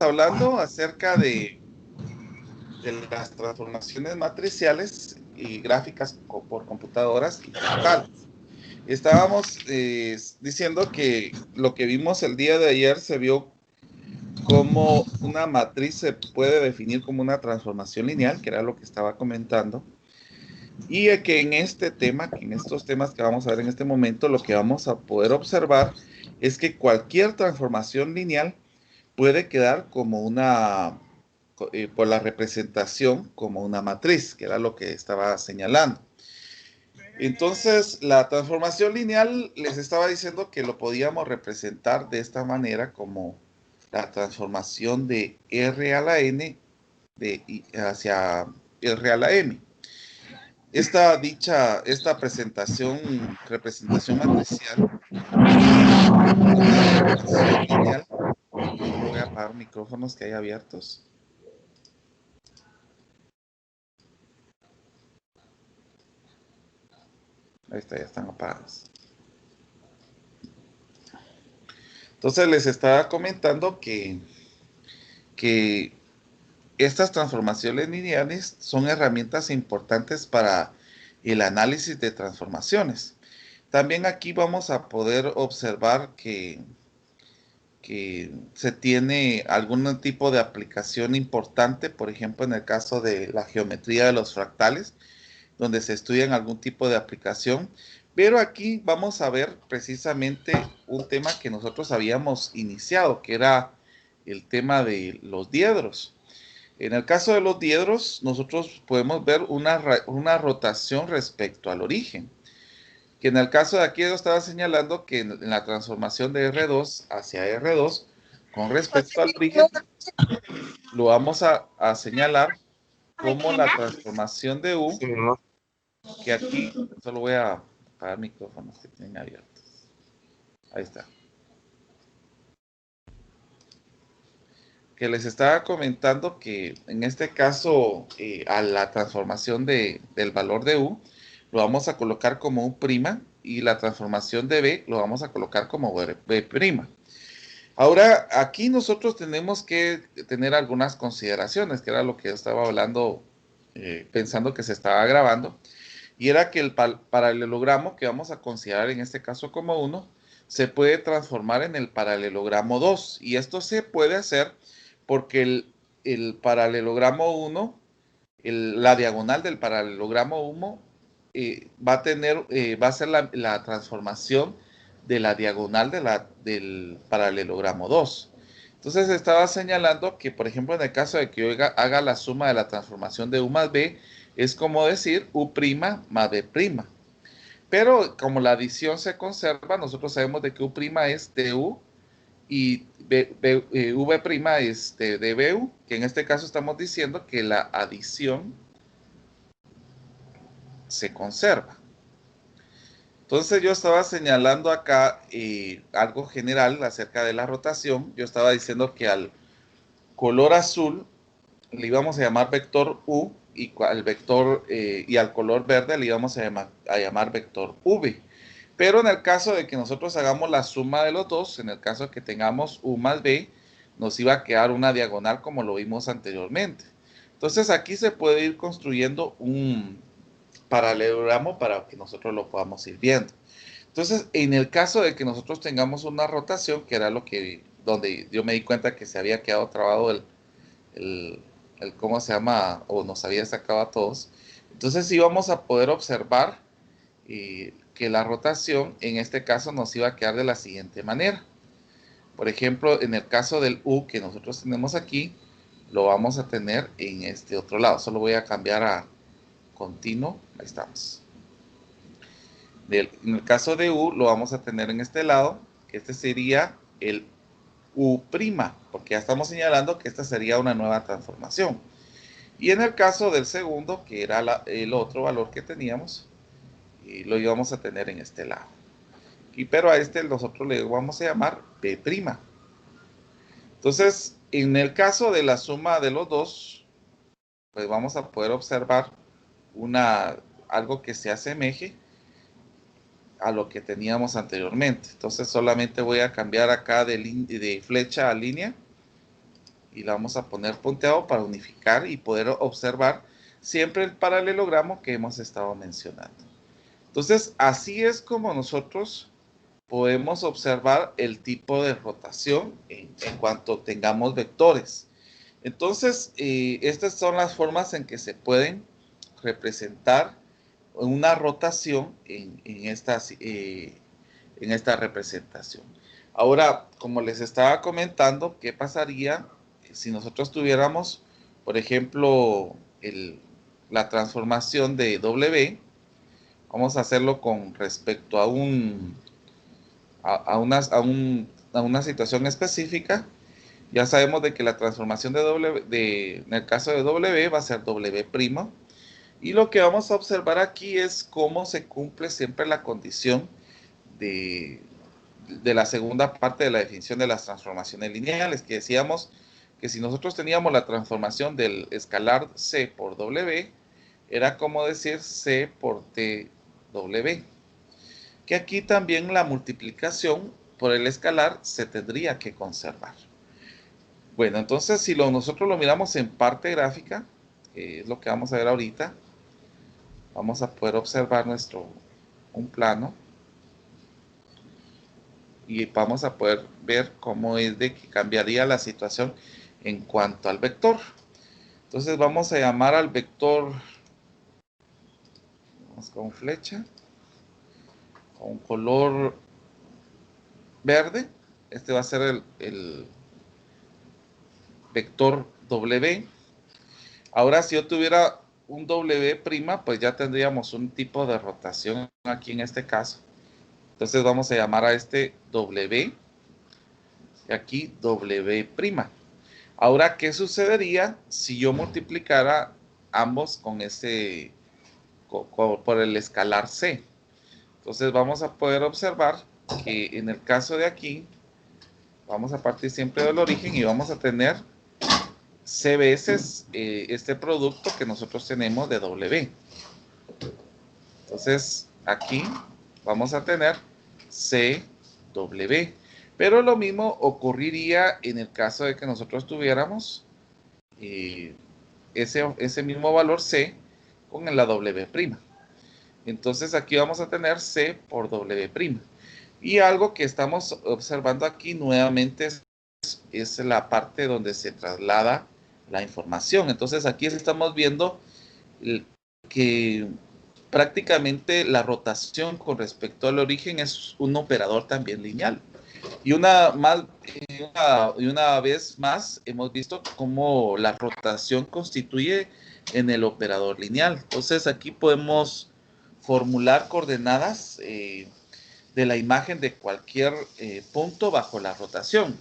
hablando acerca de las transformaciones matriciales y gráficas por computadoras y digitales. Estábamos diciendo que lo que vimos el día de ayer se vio como una matriz se puede definir como una transformación lineal, que era lo que estaba comentando, y que en este tema, en estos temas que vamos a ver en este momento, lo que vamos a poder observar es que cualquier transformación lineal puede quedar como una, por la representación, como una matriz, que era lo que estaba señalando. Entonces, la transformación lineal les estaba diciendo que lo podíamos representar de esta manera como la transformación de R a la N hacia R a la M. Esta representación matricial, una rotación lineal. Solo voy a apagar micrófonos que hay abiertos. Ahí está, ya están apagados. Entonces les estaba comentando que estas transformaciones lineales son herramientas importantes para el análisis de transformaciones. También aquí vamos a poder observar que se tiene algún tipo de aplicación importante, por ejemplo, en el caso de la geometría de los fractales, donde se estudian algún tipo de aplicación. Pero aquí vamos a ver precisamente un tema que nosotros habíamos iniciado, que era el tema de los diedros. En el caso de los diedros, nosotros podemos ver una rotación respecto al origen. Que en el caso de aquí yo estaba señalando que en la transformación de R2 hacia R2, con respecto al origen, lo vamos a señalar como la transformación de U, que aquí, solo voy a apagar micrófonos que tienen abiertos. Ahí está. Que les estaba comentando que en este caso, a la transformación del valor de U, lo vamos a colocar como U' y la transformación de B lo vamos a colocar como B'. Ahora, aquí nosotros tenemos que tener algunas consideraciones, que era lo que yo estaba hablando, pensando que se estaba grabando, y era que el paralelogramo que vamos a considerar en este caso como 1 se puede transformar en el paralelogramo 2, y esto se puede hacer porque el paralelogramo 1, la diagonal del paralelogramo 1 va a ser la transformación de la diagonal del paralelogramo 2. Entonces estaba señalando que, por ejemplo, en el caso de que yo haga la suma de la transformación de U más B, es como decir U' más B'. Pero como la adición se conserva, nosotros sabemos de que U' es de U y V' es de BU, que en este caso estamos diciendo que la adición se conserva. Entonces yo estaba señalando acá algo general acerca de la rotación. Yo estaba diciendo que al color azul le íbamos a llamar vector U y al vector y al color verde le íbamos a llamar vector V. Pero en el caso de que nosotros hagamos la suma de los dos, en el caso de que tengamos U más B, nos iba a quedar una diagonal como lo vimos anteriormente. Entonces aquí se puede ir construyendo un paralelogramo para que nosotros lo podamos ir viendo. Entonces, en el caso de que nosotros tengamos una rotación, que era donde yo me di cuenta que se había quedado trabado el, ¿cómo se llama? O nos había sacado a todos. Entonces íbamos a poder observar que la rotación en este caso nos iba a quedar de la siguiente manera. Por ejemplo, en el caso del U que nosotros tenemos aquí, lo vamos a tener en este otro lado. Solo voy a cambiar a continuo. Ahí estamos. En el caso de U lo vamos a tener en este lado, que este sería el U', porque ya estamos señalando que esta sería una nueva transformación. Y en el caso del segundo, que era el otro valor que teníamos, lo íbamos a tener en este lado. Pero a este nosotros le vamos a llamar B'. Entonces, en el caso de la suma de los dos, pues vamos a poder observar algo que se asemeje a lo que teníamos anteriormente. Entonces solamente voy a cambiar acá de flecha a línea y la vamos a poner punteado para unificar y poder observar siempre el paralelogramo que hemos estado mencionando. Entonces, así es como nosotros podemos observar el tipo de rotación en cuanto tengamos vectores. Entonces, estas son las formas en que se pueden representar una rotación en esta representación. Ahora, como les estaba comentando, ¿qué pasaría si nosotros tuviéramos, por ejemplo, la transformación de W? Vamos a hacerlo con respecto a una situación específica. Ya sabemos de que la transformación de W, en el caso de W, va a ser W'. Y lo que vamos a observar aquí es cómo se cumple siempre la condición de la segunda parte de la definición de las transformaciones lineales, que decíamos que si nosotros teníamos la transformación del escalar C por W, era como decir C por TW. Que aquí también la multiplicación por el escalar se tendría que conservar. Bueno, entonces si nosotros lo miramos en parte gráfica, que es lo que vamos a ver ahorita, vamos a poder observar un plano y vamos a poder ver cómo es de que cambiaría la situación en cuanto al vector. Entonces vamos a llamar al vector, vamos con flecha, con color verde. Este va a ser el vector W. Ahora, si yo tuviera un W', pues ya tendríamos un tipo de rotación aquí en este caso. Entonces vamos a llamar a este W y aquí W'. Ahora, ¿qué sucedería si yo multiplicara ambos con por el escalar C? Entonces vamos a poder observar que en el caso de aquí, vamos a partir siempre del origen y vamos a tener C veces este producto que nosotros tenemos de W. Entonces aquí vamos a tener CW. Pero lo mismo ocurriría en el caso de que nosotros tuviéramos ese mismo valor C con la W'. Entonces aquí vamos a tener C por W'. Y algo que estamos observando aquí nuevamente es la parte donde se traslada la información. Entonces aquí estamos viendo que prácticamente la rotación con respecto al origen es un operador también lineal. Y una vez más hemos visto cómo la rotación constituye en el operador lineal. Entonces aquí podemos formular coordenadas de la imagen de cualquier punto bajo la rotación.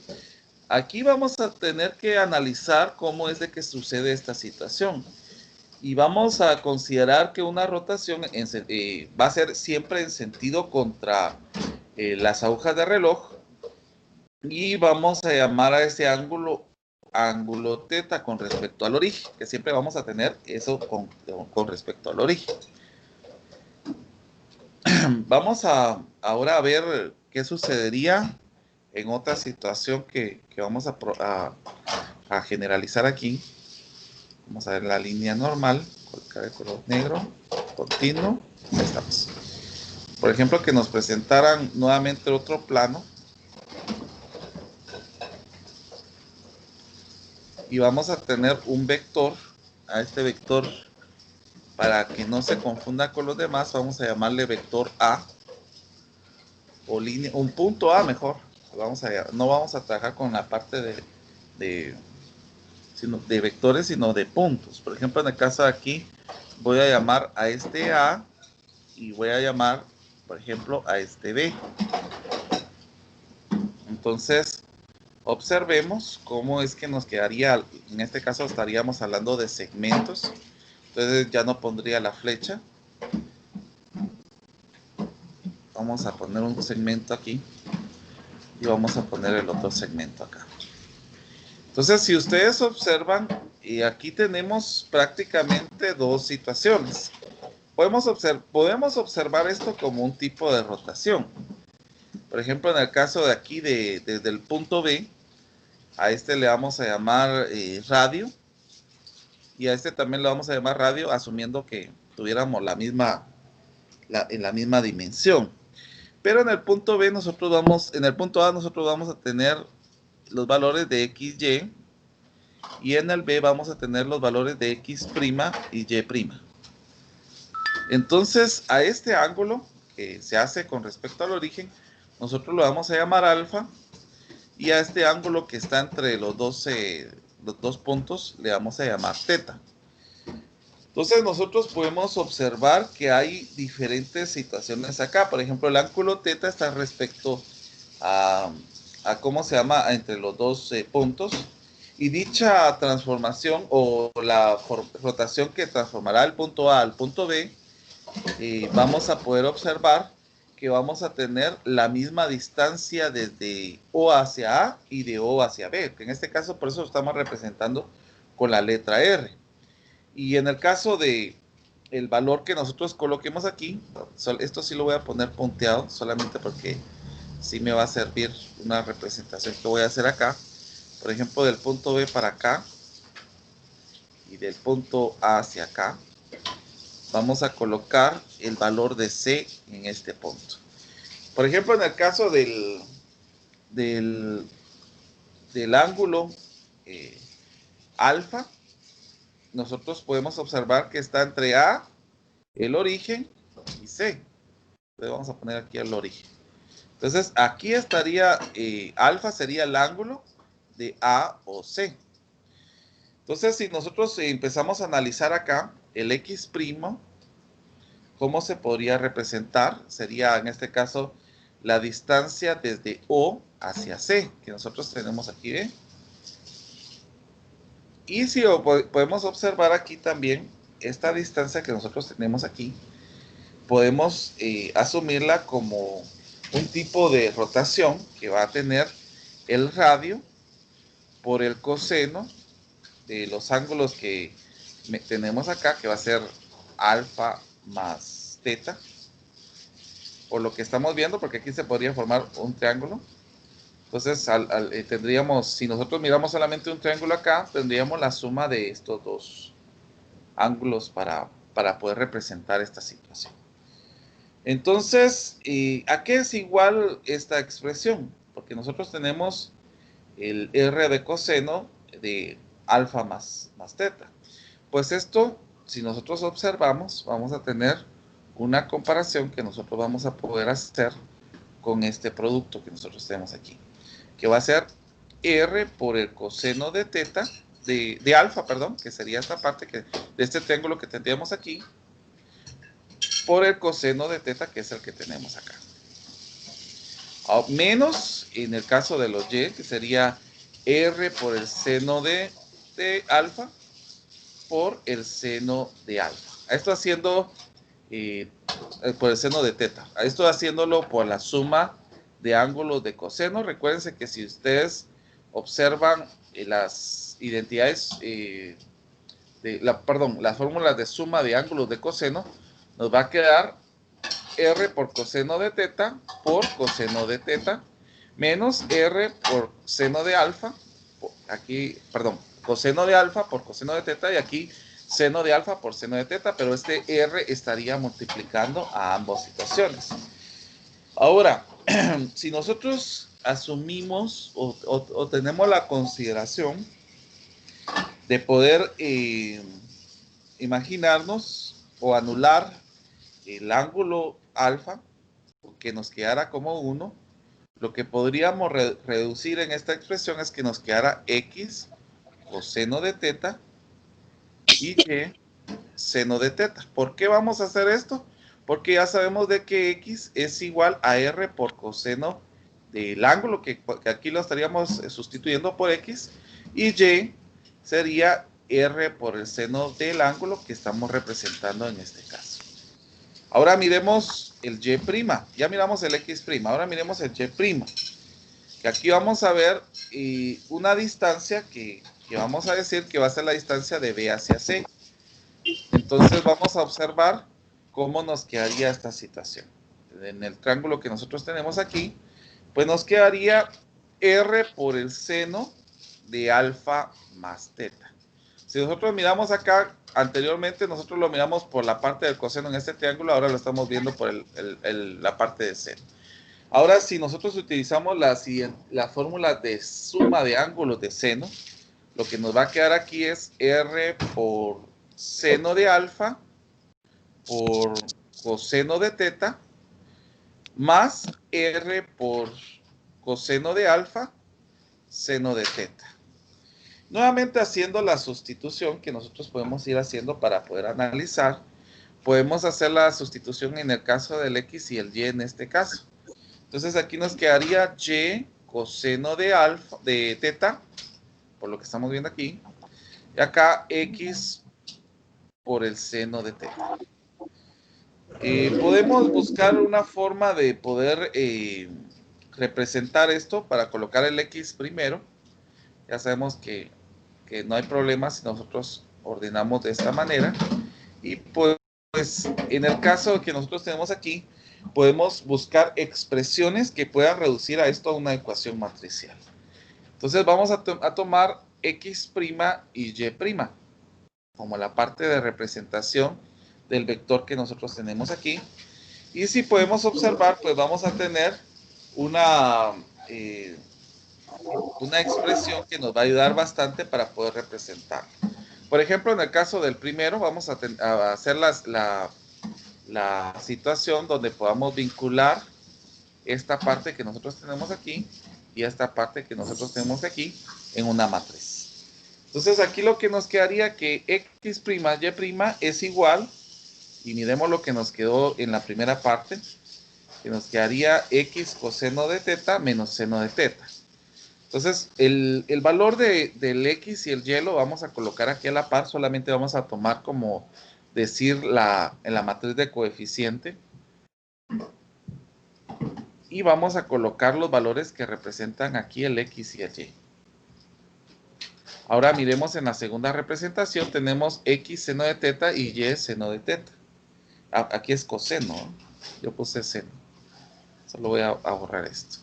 Aquí vamos a tener que analizar cómo es de que sucede esta situación. Y vamos a considerar que una rotación va a ser siempre en sentido contra las agujas de reloj. Y vamos a llamar a ese ángulo θ con respecto al origen, que siempre vamos a tener eso con respecto al origen. Vamos ahora a ver qué sucedería en otra situación que vamos a generalizar aquí. Vamos a ver la línea normal, colocar el color negro, continuo, ahí estamos. Por ejemplo, que nos presentaran nuevamente otro plano. Y vamos a tener un vector, a este vector, para que no se confunda con los demás, vamos a llamarle vector A, o línea, un punto A mejor. No vamos a trabajar con la parte de vectores, sino de puntos. Por ejemplo, en el caso de aquí, voy a llamar a este A y voy a llamar, por ejemplo, a este B. Entonces, observemos cómo es que nos quedaría, en este caso estaríamos hablando de segmentos. Entonces ya no pondría la flecha. Vamos a poner un segmento aquí y vamos a poner el otro segmento acá. Entonces, si ustedes observan, y aquí tenemos prácticamente dos situaciones. Podemos observar esto como un tipo de rotación. Por ejemplo, en el caso de aquí, desde el punto B, A este le vamos a llamar radio. Y a este también le vamos a llamar radio, asumiendo que tuviéramos en la misma dimensión. Pero en el punto B en el punto A nosotros vamos a tener los valores de x, y en el B vamos a tener los valores de x' y y'. Entonces, a este ángulo que se hace con respecto al origen, nosotros lo vamos a llamar alfa, y a este ángulo que está entre los dos puntos le vamos a llamar teta. Entonces nosotros podemos observar que hay diferentes situaciones acá. Por ejemplo, el ángulo teta está respecto a cómo se llama entre los dos puntos. Y dicha transformación o la rotación que transformará el punto A al punto B, vamos a poder observar que vamos a tener la misma distancia desde O hacia A y de O hacia B. Que en este caso por eso lo estamos representando con la letra R. Y en el caso de el valor que nosotros coloquemos aquí, esto sí lo voy a poner punteado, solamente porque sí me va a servir una representación que voy a hacer acá. Por ejemplo, del punto B para acá y del punto A hacia acá, vamos a colocar el valor de C en este punto. Por ejemplo, en el caso del ángulo alfa, nosotros podemos observar que está entre A, el origen, y C. Entonces vamos a poner aquí el origen. Entonces aquí estaría, alfa sería el ángulo de A o C. Entonces si nosotros empezamos a analizar acá el x', ¿cómo se podría representar? Sería en este caso la distancia desde O hacia C, que nosotros tenemos aquí, ¿ve? Y si podemos observar aquí también esta distancia que nosotros tenemos aquí, podemos asumirla como un tipo de rotación que va a tener el radio por el coseno de los ángulos que tenemos acá, que va a ser alfa más teta, por lo que estamos viendo, porque aquí se podría formar un triángulo. Entonces tendríamos, si nosotros miramos solamente un triángulo acá, tendríamos la suma de estos dos ángulos para poder representar esta situación. Entonces, ¿a qué es igual esta expresión? Porque nosotros tenemos el R de coseno de alfa más teta. Pues esto, si nosotros observamos, vamos a tener una comparación que nosotros vamos a poder hacer con este producto que nosotros tenemos aquí, que va a ser R por el coseno de teta, de alfa, perdón, que sería esta parte de este triángulo que tendríamos aquí, por el coseno de teta, que es el que tenemos acá. Menos, en el caso de los y, que sería R por el seno de alfa por el seno de alfa. Esto haciendo por el seno de teta. Esto haciéndolo por la suma de ángulos de coseno. Recuérdense que si ustedes observan las identidades, las fórmulas de suma de ángulos de coseno, nos va a quedar R por coseno de teta por coseno de teta menos R por seno de alfa, aquí, perdón, coseno de alfa por coseno de teta, y aquí seno de alfa por seno de teta, pero este R estaría multiplicando a ambas situaciones. Ahora, si nosotros asumimos o tenemos la consideración de poder imaginarnos o anular el ángulo alfa, que nos quedara como 1, lo que podríamos reducir en esta expresión es que nos quedara x coseno de teta y y seno de teta. ¿Por qué vamos a hacer esto? Porque ya sabemos de que x es igual a r por coseno del ángulo, que aquí lo estaríamos sustituyendo por x, y y sería r por el seno del ángulo que estamos representando en este caso. Ahora miremos el y', ya miramos el x', ahora miremos el y', que aquí vamos a ver una distancia que vamos a decir que va a ser la distancia de B hacia C. Entonces vamos a observar cómo nos quedaría esta situación. En el triángulo que nosotros tenemos aquí, pues nos quedaría R por el seno de alfa más teta. Si nosotros miramos acá, anteriormente nosotros lo miramos por la parte del coseno en este triángulo, ahora lo estamos viendo por la parte de seno. Ahora, si nosotros utilizamos la fórmula de suma de ángulos de seno, lo que nos va a quedar aquí es R por seno de alfa por coseno de teta más R por coseno de alfa seno de teta. Nuevamente haciendo la sustitución que nosotros podemos ir haciendo para poder analizar, podemos hacer la sustitución en el caso del X y el Y en este caso. Entonces aquí nos quedaría Y coseno de alfa, de teta, por lo que estamos viendo aquí, y acá X por el seno de teta. Podemos buscar una forma de poder representar esto para colocar el X primero. Ya sabemos que no hay problema si nosotros ordenamos de esta manera. Y pues en el caso que nosotros tenemos aquí, podemos buscar expresiones que puedan reducir a esto a una ecuación matricial. Entonces vamos a tomar X' y Y' como la parte de representación del vector que nosotros tenemos aquí. Y si podemos observar, pues vamos a tener una expresión que nos va a ayudar bastante para poder representar. Por ejemplo, en el caso del primero, vamos a hacer la situación donde podamos vincular esta parte que nosotros tenemos aquí y esta parte que nosotros tenemos aquí en una matriz. Entonces aquí lo que nos quedaría que X', Y' es igual, y miremos lo que nos quedó en la primera parte, que nos quedaría X coseno de teta menos seno de teta. Entonces, el valor del X y el Y lo vamos a colocar aquí a la par, solamente vamos a tomar como decir en la matriz de coeficiente. Y vamos a colocar los valores que representan aquí el X y el Y. Ahora miremos en la segunda representación, tenemos X seno de teta y Y seno de teta. Aquí es coseno, ¿no? Yo puse seno. Solo voy a borrar esto.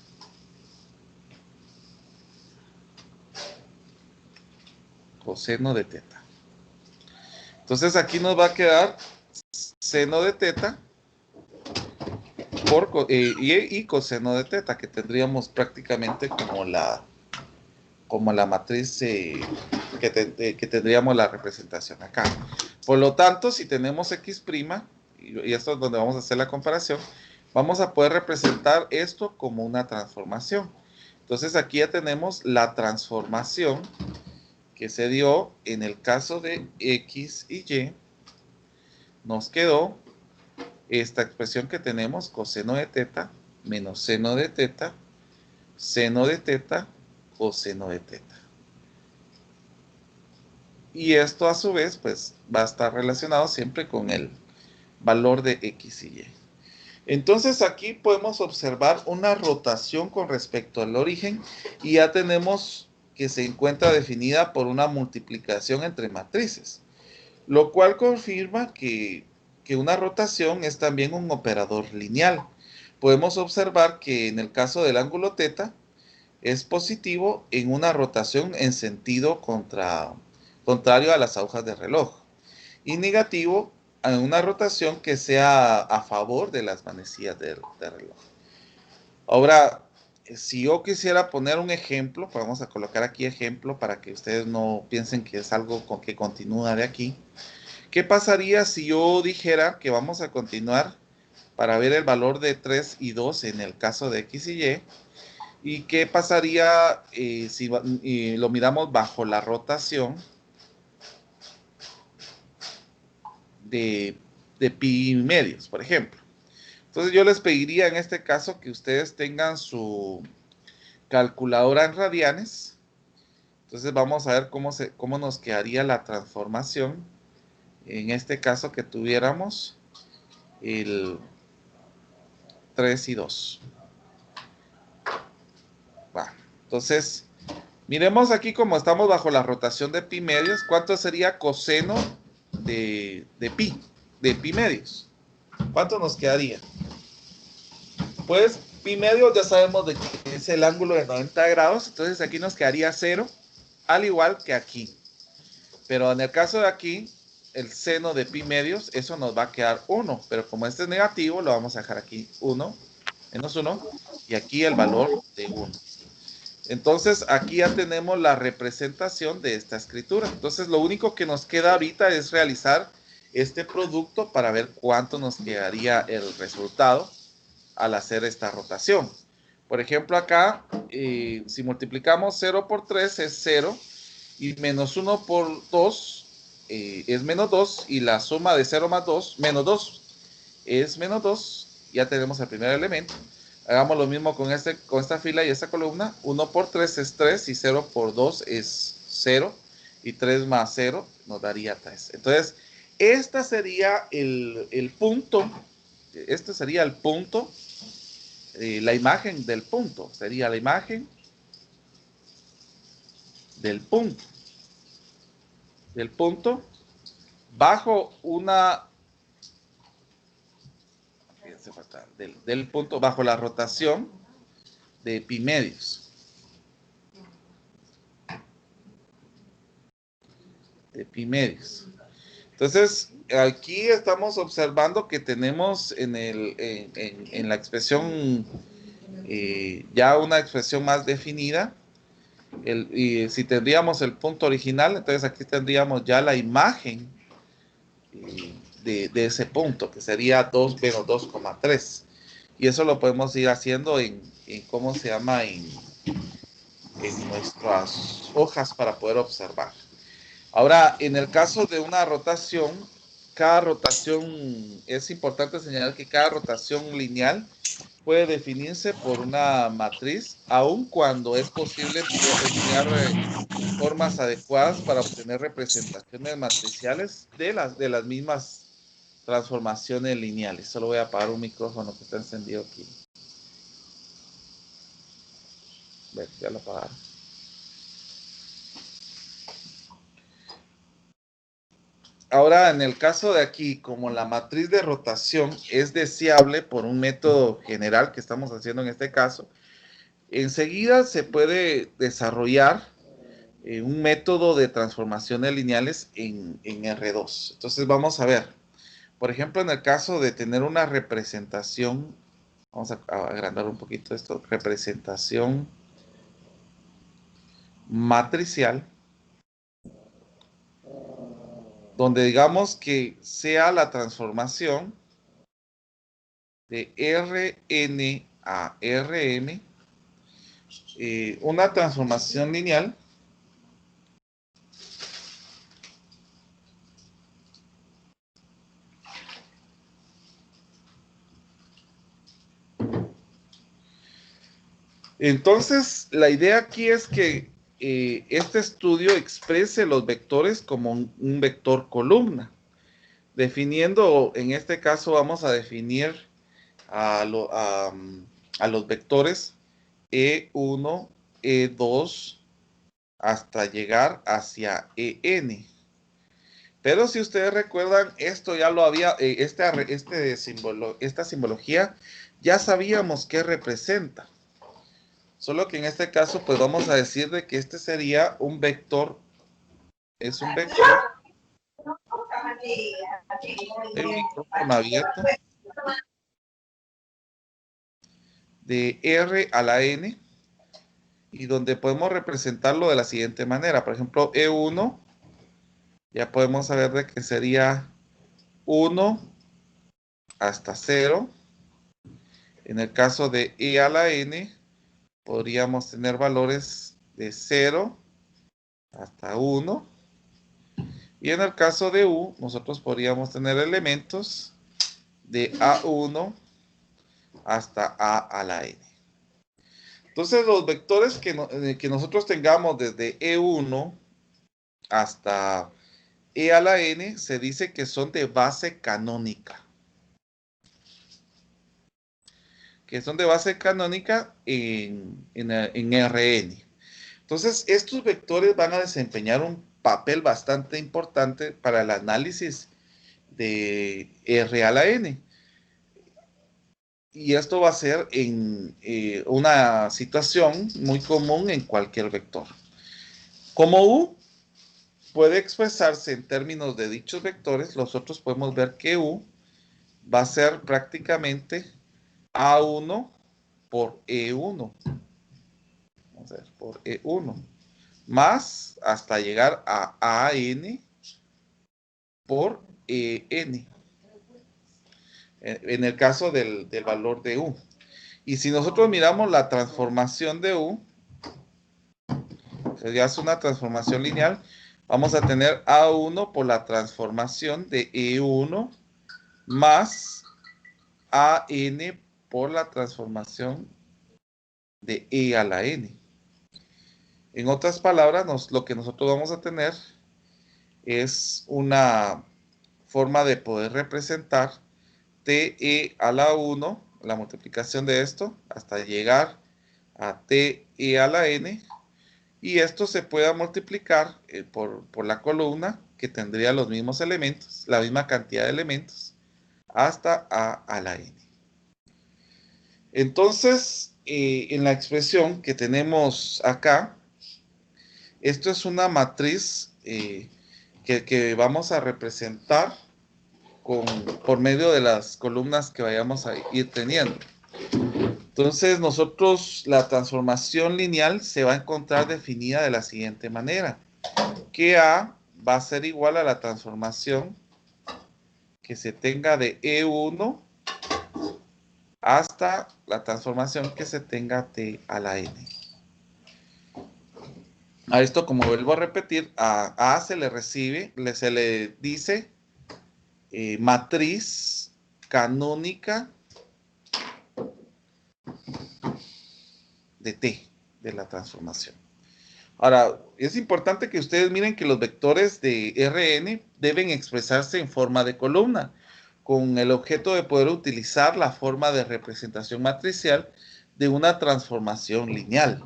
Coseno de teta. Entonces aquí nos va a quedar seno de teta y coseno de teta, que tendríamos prácticamente como la matriz que tendríamos la representación acá. Por lo tanto, si tenemos X', y esto es donde vamos a hacer la comparación, vamos a poder representar esto como una transformación. Entonces aquí ya tenemos la transformación que se dio en el caso de X y Y. Nos quedó esta expresión que tenemos, coseno de teta menos seno de teta, coseno de teta. Y esto a su vez pues va a estar relacionado siempre con el valor de X y Y. Entonces aquí podemos observar una rotación con respecto al origen y ya tenemos que se encuentra definida por una multiplicación entre matrices, lo cual confirma que una rotación es también un operador lineal. Podemos observar que en el caso del ángulo teta es positivo en una rotación en sentido contrario a las agujas de reloj y negativo en una rotación que sea a favor de las manecillas de reloj. Ahora, si yo quisiera poner un ejemplo, pues vamos a colocar aquí ejemplo para que ustedes no piensen que es algo con que continúa de aquí. ¿Qué pasaría si yo dijera que vamos a continuar para ver el valor de 3 y 2 en el caso de X y Y? ¿Y qué pasaría si lo miramos bajo la rotación de pi medios, por ejemplo? Entonces yo les pediría en este caso que ustedes tengan su calculadora en radianes. Entonces vamos a ver cómo nos quedaría la transformación. En este caso que tuviéramos el 3 y 2. Va. Entonces, miremos aquí como estamos bajo la rotación de pi medios. ¿Cuánto sería coseno de pi medios? ¿Cuánto nos quedaría? Pues pi medios ya sabemos de que es el ángulo de 90 grados. Entonces aquí nos quedaría 0. al igual que aquí. Pero en el caso de aquí, el seno de pi medios, eso nos va a quedar 1. Pero como este es negativo, lo vamos a dejar aquí 1, menos 1. Y aquí el valor de 1. Entonces, aquí ya tenemos la representación de esta escritura. Entonces, lo único que nos queda ahorita es realizar este producto para ver cuánto nos quedaría el resultado al hacer esta rotación. Por ejemplo, acá, si multiplicamos 0 por 3 es 0 y menos 1 por 2 es menos 2 y la suma de 0 más 2, menos 2 es menos 2. Ya tenemos el primer elemento. Hagamos lo mismo con esta fila y esta columna. 1 por 3 es 3 y 0 por 2 es 0. Y 3 más 0 nos daría 3. Entonces, este sería el punto. Este sería el punto. La imagen del punto. Sería la imagen del punto. Del punto bajo una... Del punto bajo la rotación de pi medios. De pi medios. Entonces, aquí estamos observando que tenemos en la expresión ya una expresión más definida. Y si tendríamos el punto original, entonces aquí tendríamos ya la imagen de ese punto, que sería 2 menos 2,3. Y eso lo podemos ir haciendo ¿cómo se llama? En nuestras hojas para poder observar. Ahora, en el caso de una rotación, cada rotación, es importante señalar que cada rotación lineal puede definirse por una matriz, aun cuando es posible emplear formas adecuadas para obtener representaciones matriciales de las mismas transformaciones lineales. Solo voy a apagar un micrófono que está encendido aquí. Ver, ya lo apagaron. Ahora, en el caso de aquí, como la matriz de rotación es deseable por un método general que estamos haciendo en este caso, enseguida se puede desarrollar un método de transformaciones lineales en R2. Entonces vamos a ver, por ejemplo, en el caso de tener una representación, vamos a agrandar un poquito esto, representación matricial, donde digamos que sea la transformación de Rn a Rm, una transformación lineal Entonces, la idea aquí es que este estudio exprese los vectores como un vector columna. Definiendo, en este caso vamos a definir a los vectores E1, E2, hasta llegar hacia EN. Pero si ustedes recuerdan, esto ya lo había, esta simbología, ya sabíamos qué representa. Solo que en este caso, pues vamos a decir de que este sería un vector. Es un vector. El micrófono abierto. De R a la N. Y donde podemos representarlo de la siguiente manera. Por ejemplo, E1. Ya podemos saber de que sería 1 hasta 0. En el caso de E a la N, podríamos tener valores de 0 hasta 1. Y en el caso de U, nosotros podríamos tener elementos de A1 hasta A a la N. Entonces, los vectores que nosotros tengamos desde E1 hasta E a la N, se dice que son de base canónica. Que son de base canónica en Rn. Entonces, estos vectores van a desempeñar un papel bastante importante para el análisis de R a la N. Y esto va a ser en una situación muy común en cualquier vector. Como U puede expresarse en términos de dichos vectores, nosotros podemos ver que U va a ser prácticamente A1 por E1. Vamos a ver, por E1. Más hasta llegar a AN por EN. En el caso del valor de U. Y si nosotros miramos la transformación de U, ya es una transformación lineal, vamos a tener A1 por la transformación de E1 más AN por la transformación de E a la N. En otras palabras, lo que nosotros vamos a tener es una forma de poder representar TE a la 1, la multiplicación de esto, hasta llegar a TE a la N, y esto se pueda multiplicar por la columna que tendría los mismos elementos, la misma cantidad de elementos, hasta a la N. Entonces, en la expresión que tenemos acá, esto es una matriz que vamos a representar por medio de las columnas que vayamos a ir teniendo. Entonces, nosotros la transformación lineal se va a encontrar definida de la siguiente manera, que A va a ser igual a la transformación que se tenga de E1 hasta la transformación que se tenga T a la N. A esto, como vuelvo a repetir, a se le recibe, se le dice matriz canónica de T, de la transformación. Ahora, es importante que ustedes miren que los vectores de Rn deben expresarse en forma de columna, con el objeto de poder utilizar la forma de representación matricial de una transformación lineal.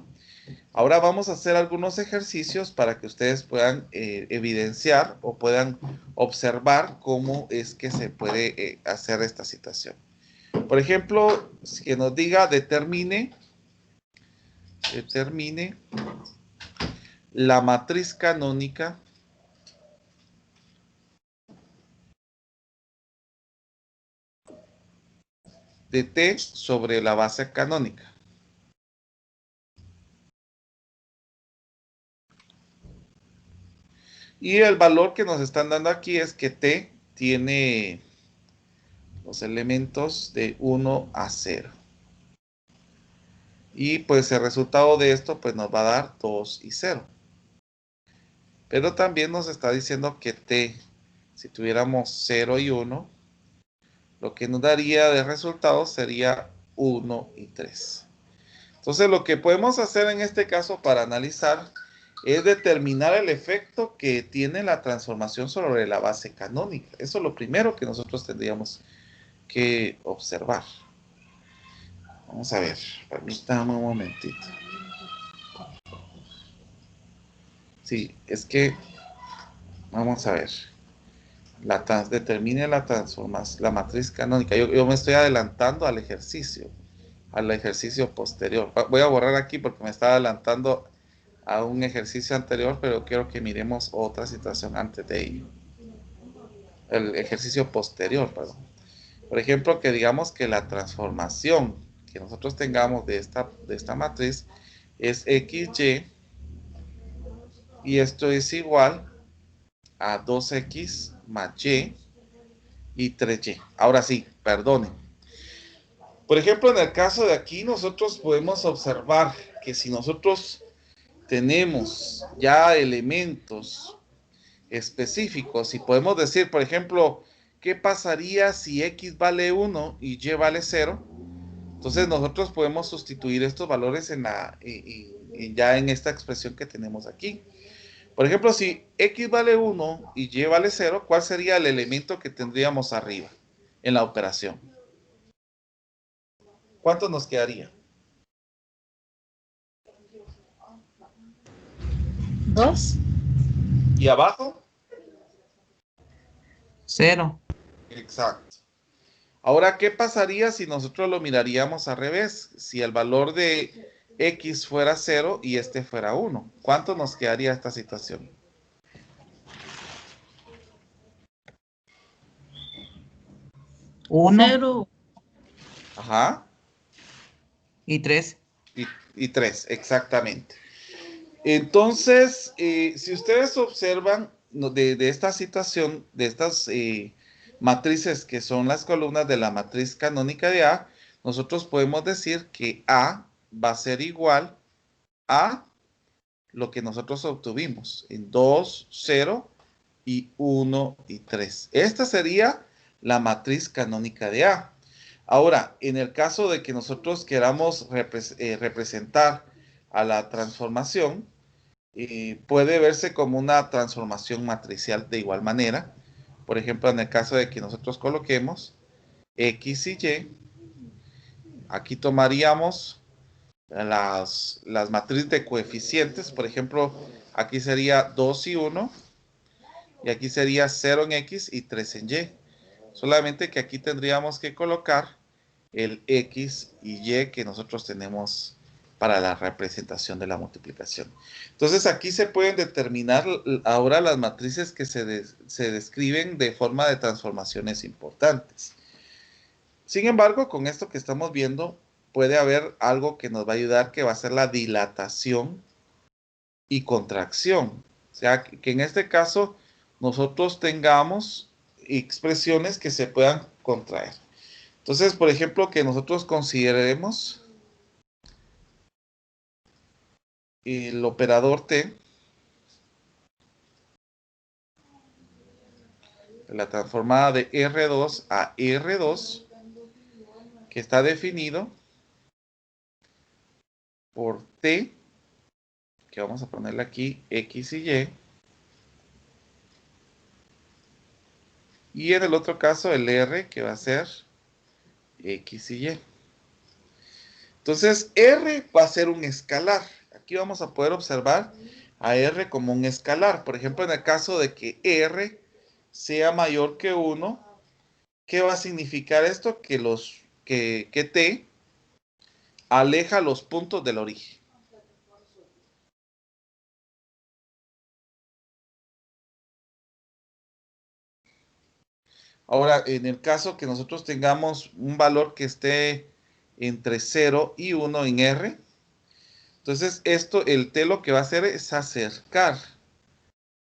Ahora vamos a hacer algunos ejercicios para que ustedes puedan evidenciar o puedan observar cómo es que se puede hacer esta situación. Por ejemplo, que nos diga determine la matriz canónica de T sobre la base canónica. Y el valor que nos están dando aquí es que T tiene los elementos de 1 a 0. Y pues el resultado de esto pues nos va a dar 2 y 0. Pero también nos está diciendo que T, si tuviéramos 0 y 1, lo que nos daría de resultado sería 1 y 3. Entonces lo que podemos hacer en este caso para analizar es determinar el efecto que tiene la transformación sobre la base canónica. Eso es lo primero que nosotros tendríamos que observar. Vamos a ver, permítame un momentito. Sí, es que, vamos a ver, determine la transformación, la matriz canónica. Yo me estoy adelantando al ejercicio posterior. Voy a borrar aquí porque me está adelantando a un ejercicio anterior, pero quiero que miremos otra situación antes de ello. El ejercicio posterior, perdón. Por ejemplo, que digamos que la transformación que nosotros tengamos de esta matriz es XY, y esto es igual a 2X más Y 3Y. Ahora sí, perdonen. Por ejemplo, en el caso de aquí, nosotros podemos observar que si nosotros tenemos ya elementos específicos y podemos decir, por ejemplo, ¿qué pasaría si X vale 1 y Y vale 0? Entonces nosotros podemos sustituir estos valores ya en esta expresión que tenemos aquí. Por ejemplo, si X vale 1 y Y vale 0, ¿cuál sería el elemento que tendríamos arriba en la operación? ¿Cuánto nos quedaría? 2. ¿Y abajo? 0. Exacto. Ahora, ¿qué pasaría si nosotros lo miraríamos al revés? Si el valor de X fuera 0 y este fuera 1. ¿Cuánto nos quedaría esta situación? Uno 0. Ajá. y 3. Y 3, exactamente. Entonces, si ustedes observan de esta situación, de estas matrices que son las columnas de la matriz canónica de A, nosotros podemos decir que A va a ser igual a lo que nosotros obtuvimos en 2, 0 y 1 y 3. Esta sería la matriz canónica de A. Ahora, en el caso de que nosotros queramos representar a la transformación, puede verse como una transformación matricial de igual manera. Por ejemplo, en el caso de que nosotros coloquemos X y Y, aquí tomaríamos las matrices de coeficientes. Por ejemplo, aquí sería 2 y 1, y aquí sería 0 en X y 3 en Y. Solamente que aquí tendríamos que colocar el X y Y que nosotros tenemos para la representación de la multiplicación. Entonces aquí se pueden determinar ahora las matrices que se describen de forma de transformaciones importantes. Sin embargo, con esto que estamos viendo, puede haber algo que nos va a ayudar, que va a ser la dilatación y contracción. O sea, que en este caso nosotros tengamos expresiones que se puedan contraer. Entonces, por ejemplo, que nosotros consideremos el operador T, la transformada de R2 a R2, que está definido por T, que vamos a ponerle aquí X y Y, y en el otro caso el R, que va a ser X y Y. Entonces, R va a ser un escalar. Aquí vamos a poder observar a R como un escalar. Por ejemplo, en el caso de que R sea mayor que 1, ¿qué va a significar esto? Que T aleja los puntos del origen. Ahora, en el caso que nosotros tengamos un valor que esté entre 0 y 1 en R, entonces el T lo que va a hacer es acercar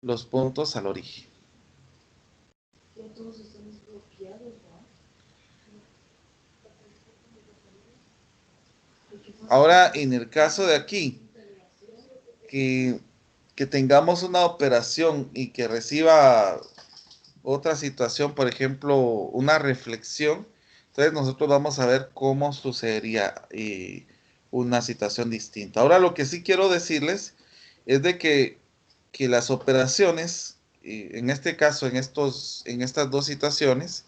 los puntos al origen. Ahora, en el caso de aquí, que tengamos una operación y que reciba otra situación, por ejemplo, una reflexión, entonces nosotros vamos a ver cómo sucedería una situación distinta. Ahora, lo que sí quiero decirles es de que las operaciones, en este caso, en estas dos situaciones,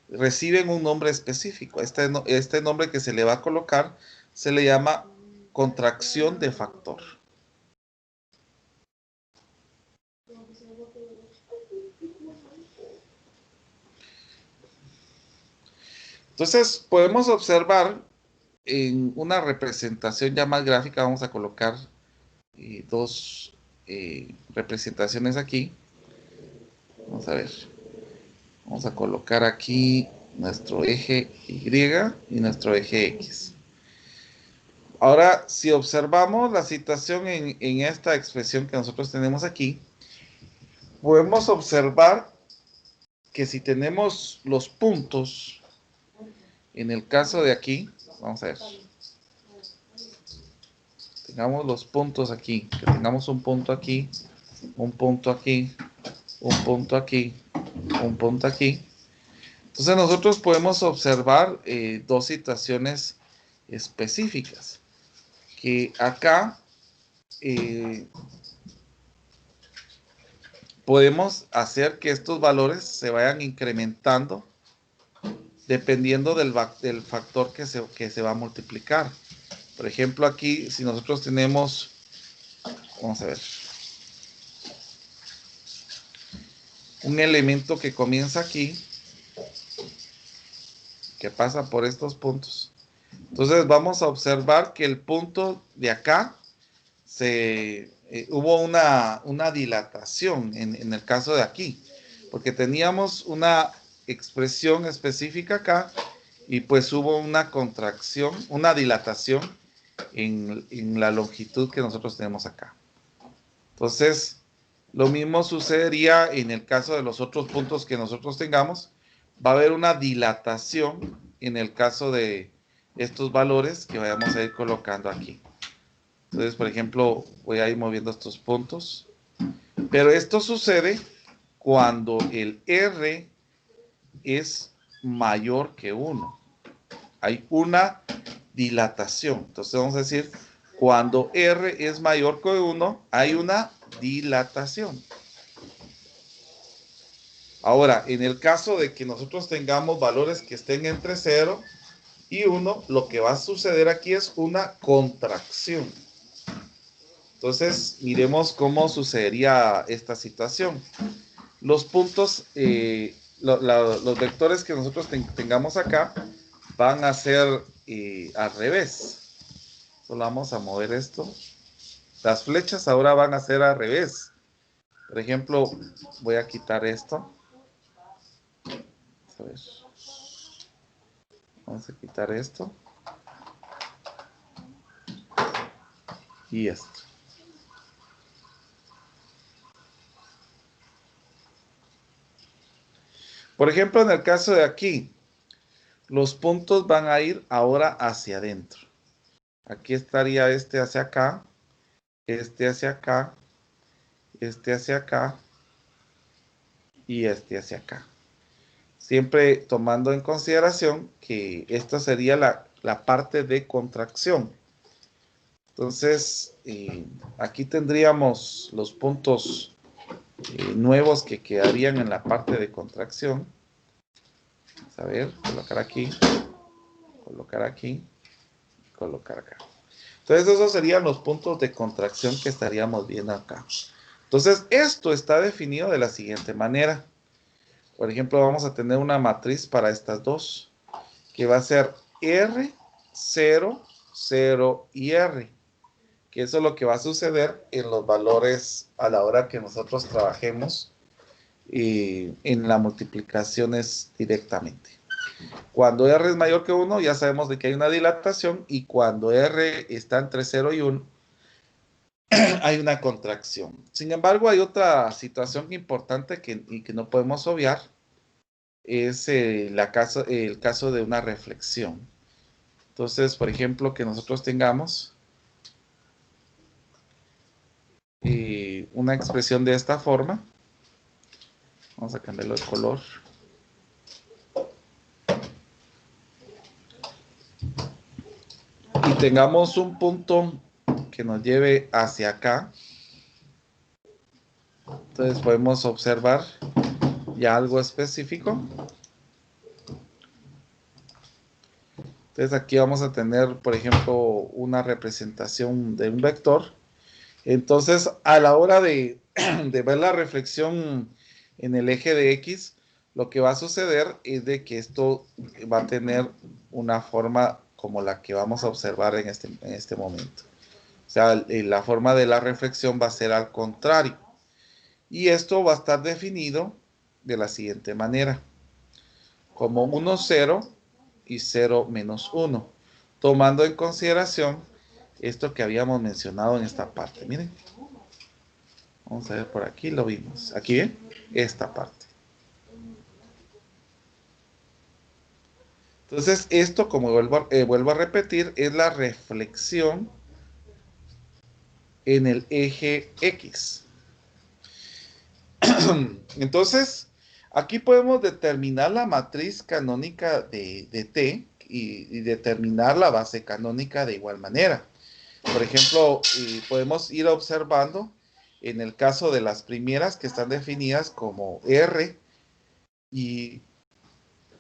reciben un nombre específico. Este nombre que se le va a colocar se le llama contracción de factor. Entonces, podemos observar en una representación ya más gráfica, vamos a colocar dos representaciones aquí. Vamos a ver. Vamos a colocar aquí nuestro eje Y y nuestro eje X. Ahora, si observamos la situación en esta expresión que nosotros tenemos aquí, podemos observar que si tenemos los puntos, en el caso de aquí, vamos a ver, tengamos los puntos aquí, que tengamos un punto aquí, un punto aquí, un punto aquí, un punto aquí. Entonces nosotros podemos observar dos situaciones específicas, que acá podemos hacer que estos valores se vayan incrementando dependiendo del factor que se va a multiplicar. Por ejemplo, aquí, si nosotros tenemos, vamos a ver, un elemento que comienza aquí, que pasa por estos puntos, Entonces vamos a observar que el punto de acá hubo una dilatación en el caso de aquí, porque teníamos una expresión específica acá y pues hubo una contracción, una dilatación en la longitud que nosotros tenemos acá. Entonces, lo mismo sucedería en el caso de los otros puntos que nosotros tengamos. Va a haber una dilatación en el caso de estos valores que vayamos a ir colocando aquí. Entonces, por ejemplo, voy a ir moviendo estos puntos. Pero esto sucede cuando el R es mayor que 1. Hay una dilatación. Entonces vamos a decir, cuando R es mayor que 1, hay una dilatación. Ahora, en el caso de que nosotros tengamos valores que estén entre 0 y 1, lo que va a suceder aquí es una contracción. Entonces, miremos cómo sucedería esta situación. Los puntos, los vectores que nosotros tengamos acá van a ser al revés. Solo vamos a mover esto. Las flechas ahora van a ser al revés. Por ejemplo, voy a quitar esto. A ver. Vamos a quitar esto. Y esto. Por ejemplo, en el caso de aquí, los puntos van a ir ahora hacia adentro. Aquí estaría este hacia acá, este hacia acá, este hacia acá y este hacia acá. Siempre tomando en consideración que esta sería la parte de contracción. Entonces, aquí tendríamos los puntos nuevos que quedarían en la parte de contracción. Vamos a ver, colocar aquí, colocar acá. Entonces, esos serían los puntos de contracción que estaríamos viendo acá. Entonces, esto está definido de la siguiente manera. Por ejemplo, vamos a tener una matriz para estas dos, que va a ser R, 0, 0 y R. Que eso es lo que va a suceder en los valores a la hora que nosotros trabajemos en las multiplicaciones directamente. Cuando R es mayor que 1, ya sabemos de que hay una dilatación, y cuando R está entre 0 y 1, hay una contracción. Sin embargo, hay otra situación importante y que no podemos obviar, es el caso de una reflexión. Entonces, por ejemplo, que nosotros tengamos una expresión de esta forma. Vamos a cambiarlo de color. Y tengamos un punto que nos lleve hacia acá. Entonces podemos observar ya algo específico. Entonces aquí vamos a tener, por ejemplo, una representación de un vector. Entonces, a la hora de ver la reflexión en el eje de X, lo que va a suceder es de que esto va a tener una forma como la que vamos a observar en este momento. O sea, la forma de la reflexión va a ser al contrario. Y esto va a estar definido de la siguiente manera. Como 1, 0 y 0 menos 1. Tomando en consideración esto que habíamos mencionado en esta parte. Miren. Vamos a ver por aquí, lo vimos. Aquí ven, esta parte. Entonces, esto, como vuelvo a repetir, es la reflexión en el eje X. Entonces, aquí podemos determinar la matriz canónica de T y determinar la base canónica de igual manera. Por ejemplo, podemos ir observando en el caso de las primeras que están definidas como R y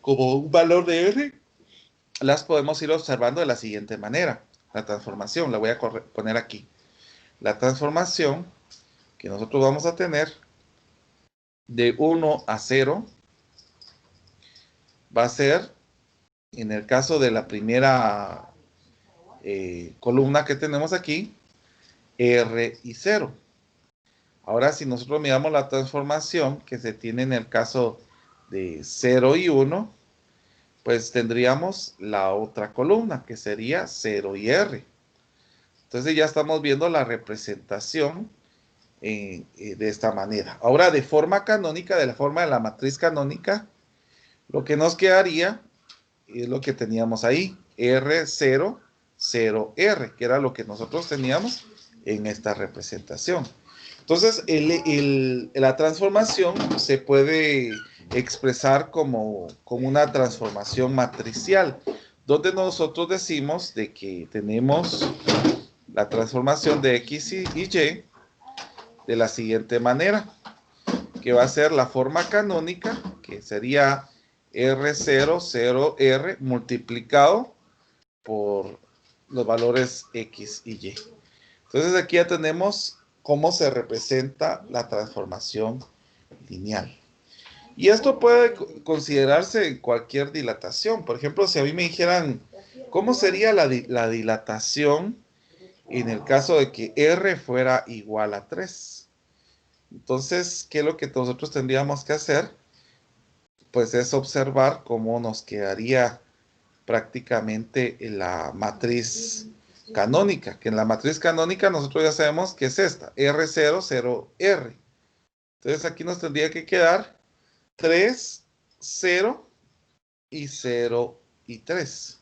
como un valor de R, las podemos ir observando de la siguiente manera. La transformación, la voy a poner aquí. La transformación que nosotros vamos a tener de 1 a 0 va a ser, en el caso de la primera columna que tenemos aquí, R y 0. Ahora, si nosotros miramos la transformación que se tiene en el caso de 0 y 1, pues tendríamos la otra columna, que sería 0 y R. Entonces ya estamos viendo la representación de esta manera. Ahora, de forma canónica, de la forma de la matriz canónica, lo que nos quedaría es lo que teníamos ahí, R0, 0R, que era lo que nosotros teníamos en esta representación. Entonces, la transformación se puede expresar como una transformación matricial, donde nosotros decimos de que tenemos la transformación de X y Y de la siguiente manera, que va a ser la forma canónica, que sería R0, 0R multiplicado por los valores X y Y. Entonces aquí ya tenemos cómo se representa la transformación lineal. Y esto puede considerarse en cualquier dilatación. Por ejemplo, si a mí me dijeran, ¿cómo sería la dilatación en el caso de que R fuera igual a 3? Entonces, ¿qué es lo que nosotros tendríamos que hacer? Pues es observar cómo nos quedaría prácticamente la matriz canónica, que en la matriz canónica nosotros ya sabemos que es esta, R0, 0R. Entonces aquí nos tendría que quedar 3, 0 y 0 y 3.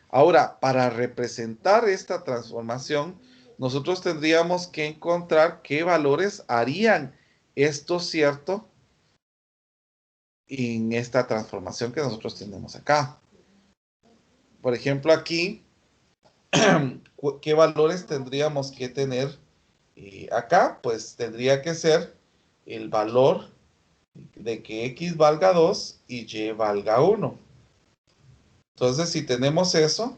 Ahora, para representar esta transformación, nosotros tendríamos que encontrar qué valores harían esto cierto en esta transformación que nosotros tenemos acá. Por ejemplo, aquí, ¿qué valores tendríamos que tener acá? Pues tendría que ser el valor de que X valga 2 y Y valga 1. Entonces, si tenemos eso,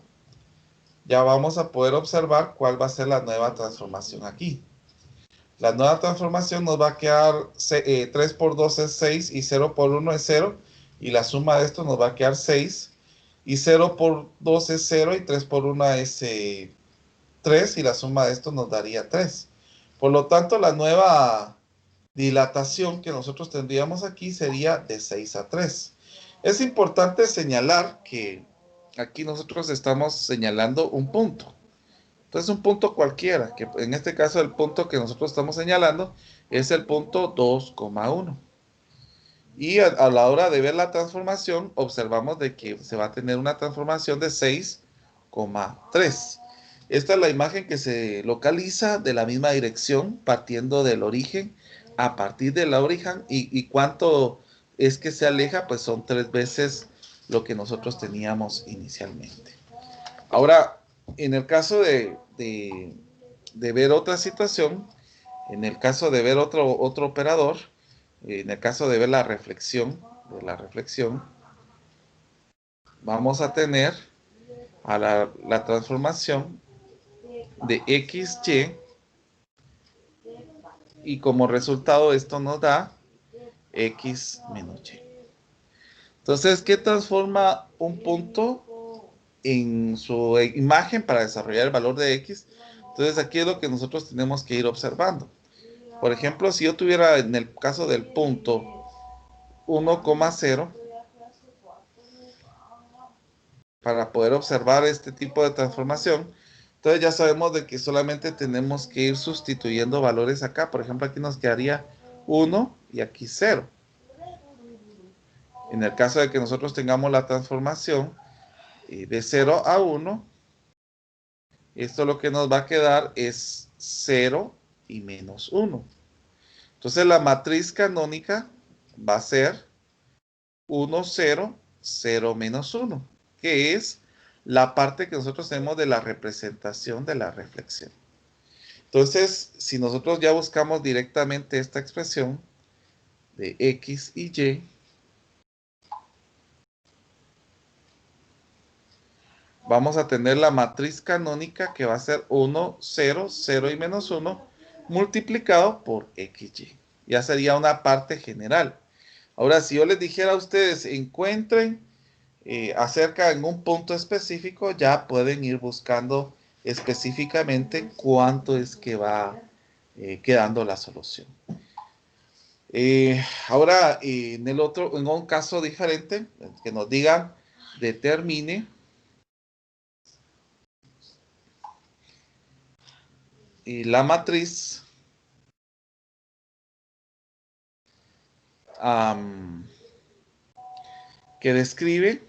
ya vamos a poder observar cuál va a ser la nueva transformación aquí. La nueva transformación nos va a quedar 3 por 2 es 6 y 0 por 1 es 0. Y la suma de esto nos va a quedar 6. Y 0 por 2 es 0 y 3 por 1 es 3. Y la suma de esto nos daría 3. Por lo tanto, la nueva dilatación que nosotros tendríamos aquí sería de 6 a 3. Es importante señalar que aquí nosotros estamos señalando un punto. Entonces un punto cualquiera, que en este caso el punto que nosotros estamos señalando es el punto 2,1. Y a la hora de ver la transformación, observamos de que se va a tener una transformación de 6,3. Esta es la imagen que se localiza de la misma dirección, partiendo del origen, a partir de la origen, y cuánto es que se aleja, pues son 3 veces lo que nosotros teníamos inicialmente. Ahora, en el caso de ver otra situación, en el caso de ver otro operador, en el caso de ver la reflexión, vamos a tener a la transformación de XY, y como resultado esto nos da X menos Y. Entonces, ¿qué transforma un punto en su imagen para desarrollar el valor de X? Entonces, aquí es lo que nosotros tenemos que ir observando. Por ejemplo, si yo tuviera en el caso del punto 1,0, para poder observar este tipo de transformación, entonces ya sabemos de que solamente tenemos que ir sustituyendo valores acá. Por ejemplo, aquí nos quedaría 1 y aquí 0. En el caso de que nosotros tengamos la transformación de 0 a 1, esto lo que nos va a quedar es 0 y menos 1. Entonces la matriz canónica va a ser 1, 0, 0 menos 1, que es la parte que nosotros tenemos de la representación de la reflexión. Entonces, si nosotros ya buscamos directamente esta expresión de X y Y, vamos a tener la matriz canónica que va a ser 1, 0, 0 y menos 1 multiplicado por XY. Ya sería una parte general. Ahora, si yo les dijera a ustedes, encuentren acerca en un punto específico, ya pueden ir buscando específicamente cuánto es que va quedando la solución. Ahora, en un caso diferente, que nos diga, determine la matriz que describe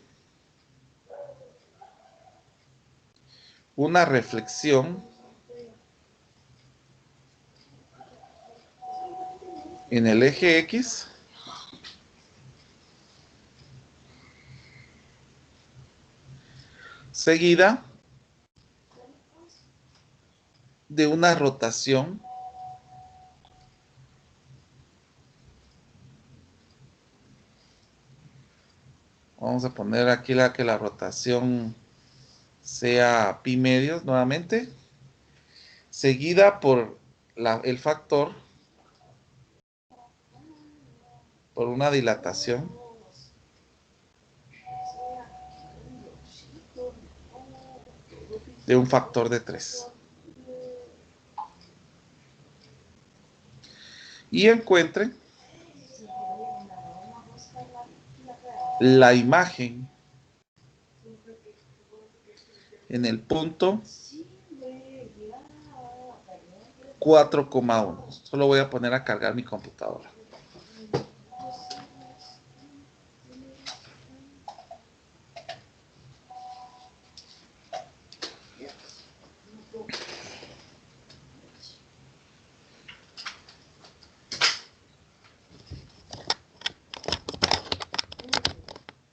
una reflexión en el eje X seguida de una rotación vamos a poner aquí que la rotación sea pi medios nuevamente, seguida por el factor por una dilatación de un factor de 3. Y encuentre la imagen en el punto 4,1. Solo voy a poner a cargar mi computadora.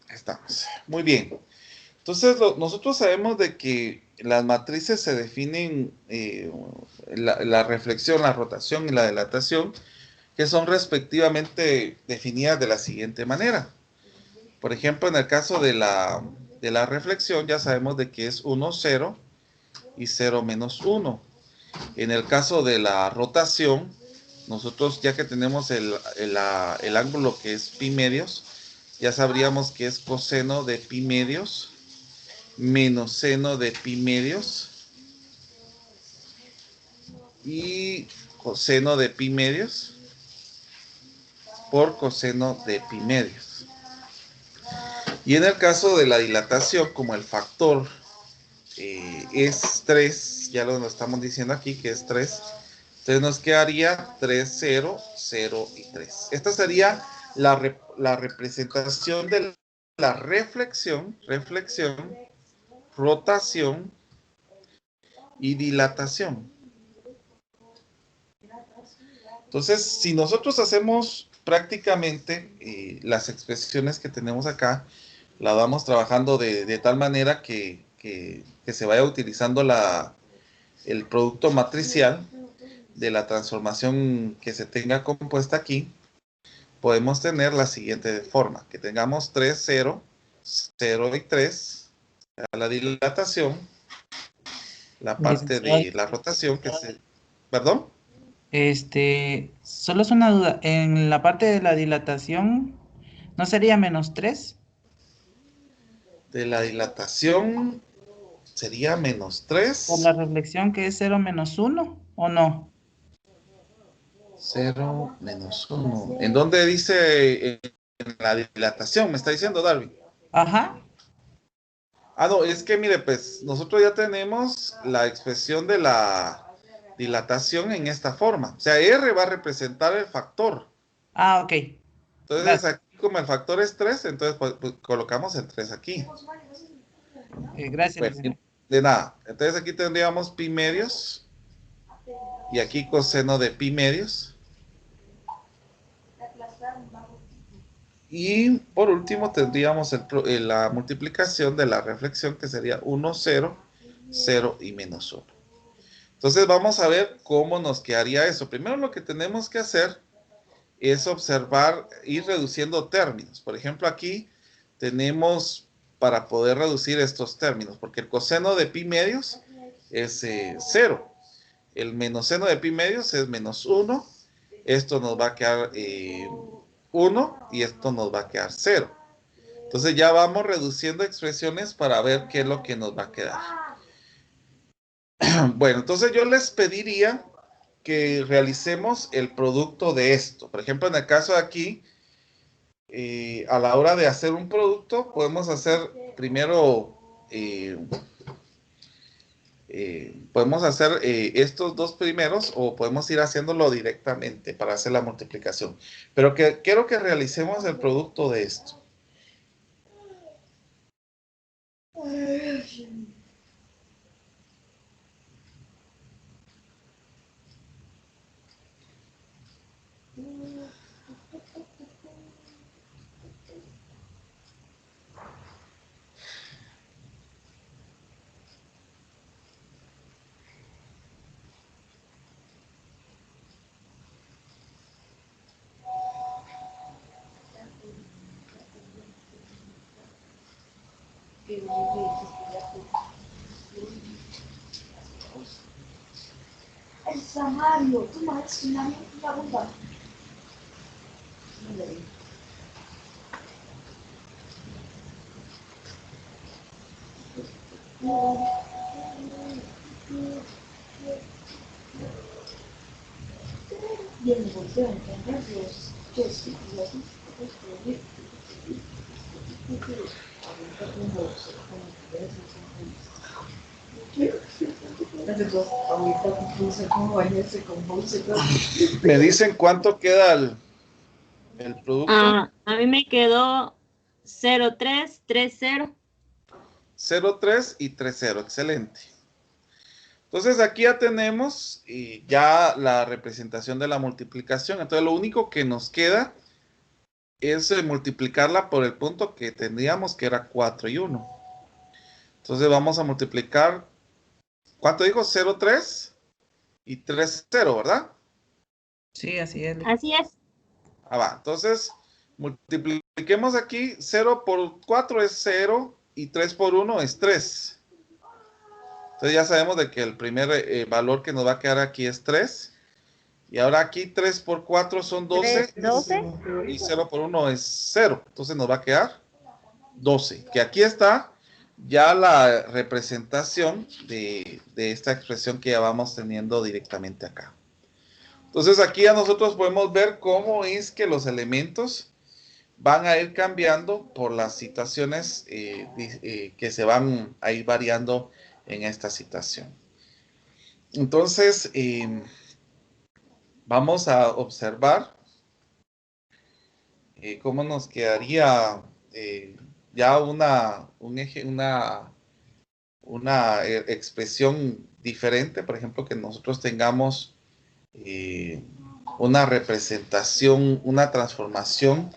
Estamos. Muy bien. Entonces, nosotros sabemos de que las matrices se definen, la reflexión, la rotación y la dilatación, que son respectivamente definidas de la siguiente manera. Por ejemplo, en el caso de la reflexión, ya sabemos de que es 1, 0 y 0 menos 1. En el caso de la rotación, nosotros ya que tenemos el ángulo que es pi medios, ya sabríamos que es coseno de pi medios menos seno de pi medios y coseno de pi medios por coseno de pi medios. Y en el caso de la dilatación, como el factor es 3, ya lo estamos diciendo aquí que es 3, entonces nos quedaría 3, 0, 0 y 3. Esta sería la representación de la reflexión, rotación y dilatación. Entonces, si nosotros hacemos prácticamente las expresiones que tenemos acá, la vamos trabajando de tal manera que se vaya utilizando el producto matricial de la transformación que se tenga compuesta aquí, podemos tener la siguiente forma, que tengamos 3, 0, 0 y 3, la dilatación, la parte de la rotación, que se... ¿Perdón? Solo es una duda. En la parte de la dilatación, ¿no sería menos 3? De la dilatación sería menos 3. Por la reflexión que es 0 menos 1, ¿o no? 0 menos 1. ¿En dónde dice en la dilatación? Me está diciendo Darwin. Ajá. Ah, no, es que mire, pues nosotros ya tenemos la expresión de la dilatación en esta forma. O sea, R va a representar el factor. Ah, ok. Entonces Gracias. aquí como el factor es 3, entonces pues, colocamos el 3 aquí. Gracias, Bueno, licenciado. de nada. Entonces aquí tendríamos pi medios y aquí coseno de pi medios. Y por último tendríamos la multiplicación de la reflexión que sería 1, 0, 0 y menos 1. Entonces vamos a ver cómo nos quedaría eso. Primero lo que tenemos que hacer es observar, ir reduciendo términos. Por ejemplo, aquí tenemos para poder reducir estos términos, porque el coseno de pi medios es 0. El menos seno de pi medios es menos 1. Esto nos va a quedar 1 y esto nos va a quedar 0. Entonces ya vamos reduciendo expresiones para ver qué es lo que nos va a quedar. Bueno, entonces yo les pediría que realicemos el producto de esto. Por ejemplo, en el caso de aquí, a la hora de hacer un producto, podemos hacer primero, podemos hacer estos dos primeros o podemos ir haciéndolo directamente para hacer la multiplicación. Pero quiero que realicemos el producto de esto. El Samario, tú no has una bunda. Bien, volteo a entender los gestos. Me dicen cuánto queda el producto. A mí me quedó 0330. 0,3 y 3,0. Excelente. Entonces aquí ya tenemos ya la representación de la multiplicación. Entonces lo único que nos queda es multiplicarla por el punto que tendríamos, que era 4 y 1. Entonces vamos a multiplicar, ¿cuánto dijo? 0,3 y 3,0, ¿verdad? Sí, así es. Así es. Ah, va. Entonces multipliquemos aquí. 0 por 4 es 0 y 3 por 1 es 3. Entonces ya sabemos de que el primer valor que nos va a quedar aquí es 3. Y ahora aquí 3 por 4 son 12. 12. Y 0 por 1 es 0. Entonces nos va a quedar 12. Que aquí está ya la representación de esta expresión que ya vamos teniendo directamente acá. Entonces aquí ya nosotros podemos ver cómo es que los elementos van a ir cambiando por las situaciones que se van a ir variando en esta situación. Entonces, vamos a observar cómo nos quedaría ya una expresión diferente. Por ejemplo, que nosotros tengamos una representación, una transformación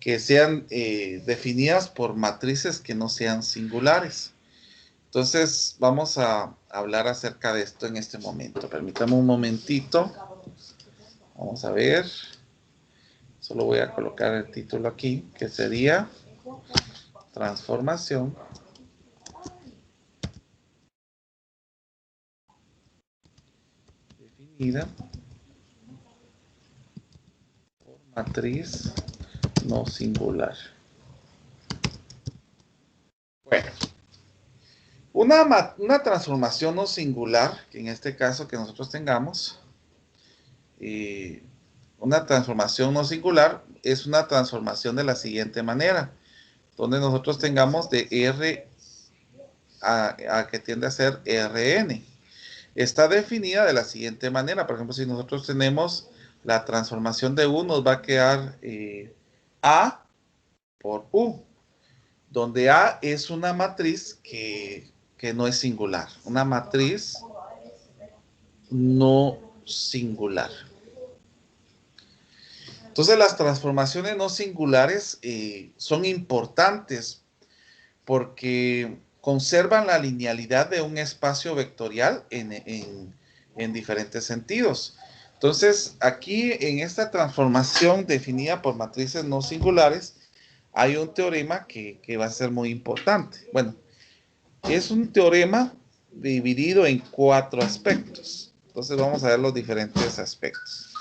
que sean definidas por matrices que no sean singulares. Entonces, vamos a hablar acerca de esto en este momento. Permítame un momentito. Vamos a ver. Solo voy a colocar el título aquí, que sería transformación definida por matriz no singular. Bueno. Una transformación no singular, que en este caso que nosotros tengamos, una transformación no singular es una transformación de la siguiente manera, donde nosotros tengamos de R a que tiende a ser Rn. Está definida de la siguiente manera. Por ejemplo, si nosotros tenemos la transformación de U, nos va a quedar A por U, donde A es una matriz que no es singular, una matriz no singular. Entonces las transformaciones no singulares son importantes porque conservan la linealidad de un espacio vectorial en diferentes sentidos. Entonces aquí en esta transformación definida por matrices no singulares hay un teorema que va a ser muy importante. Bueno, es un teorema dividido en 4 aspectos. Entonces vamos a ver los diferentes aspectos.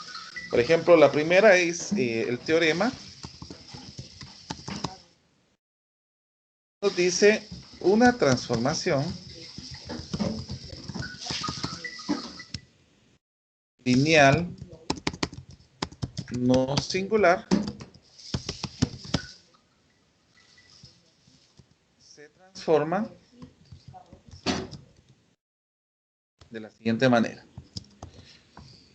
Por ejemplo, la primera es el teorema. Nos dice una transformación lineal no singular se transforma de la siguiente manera.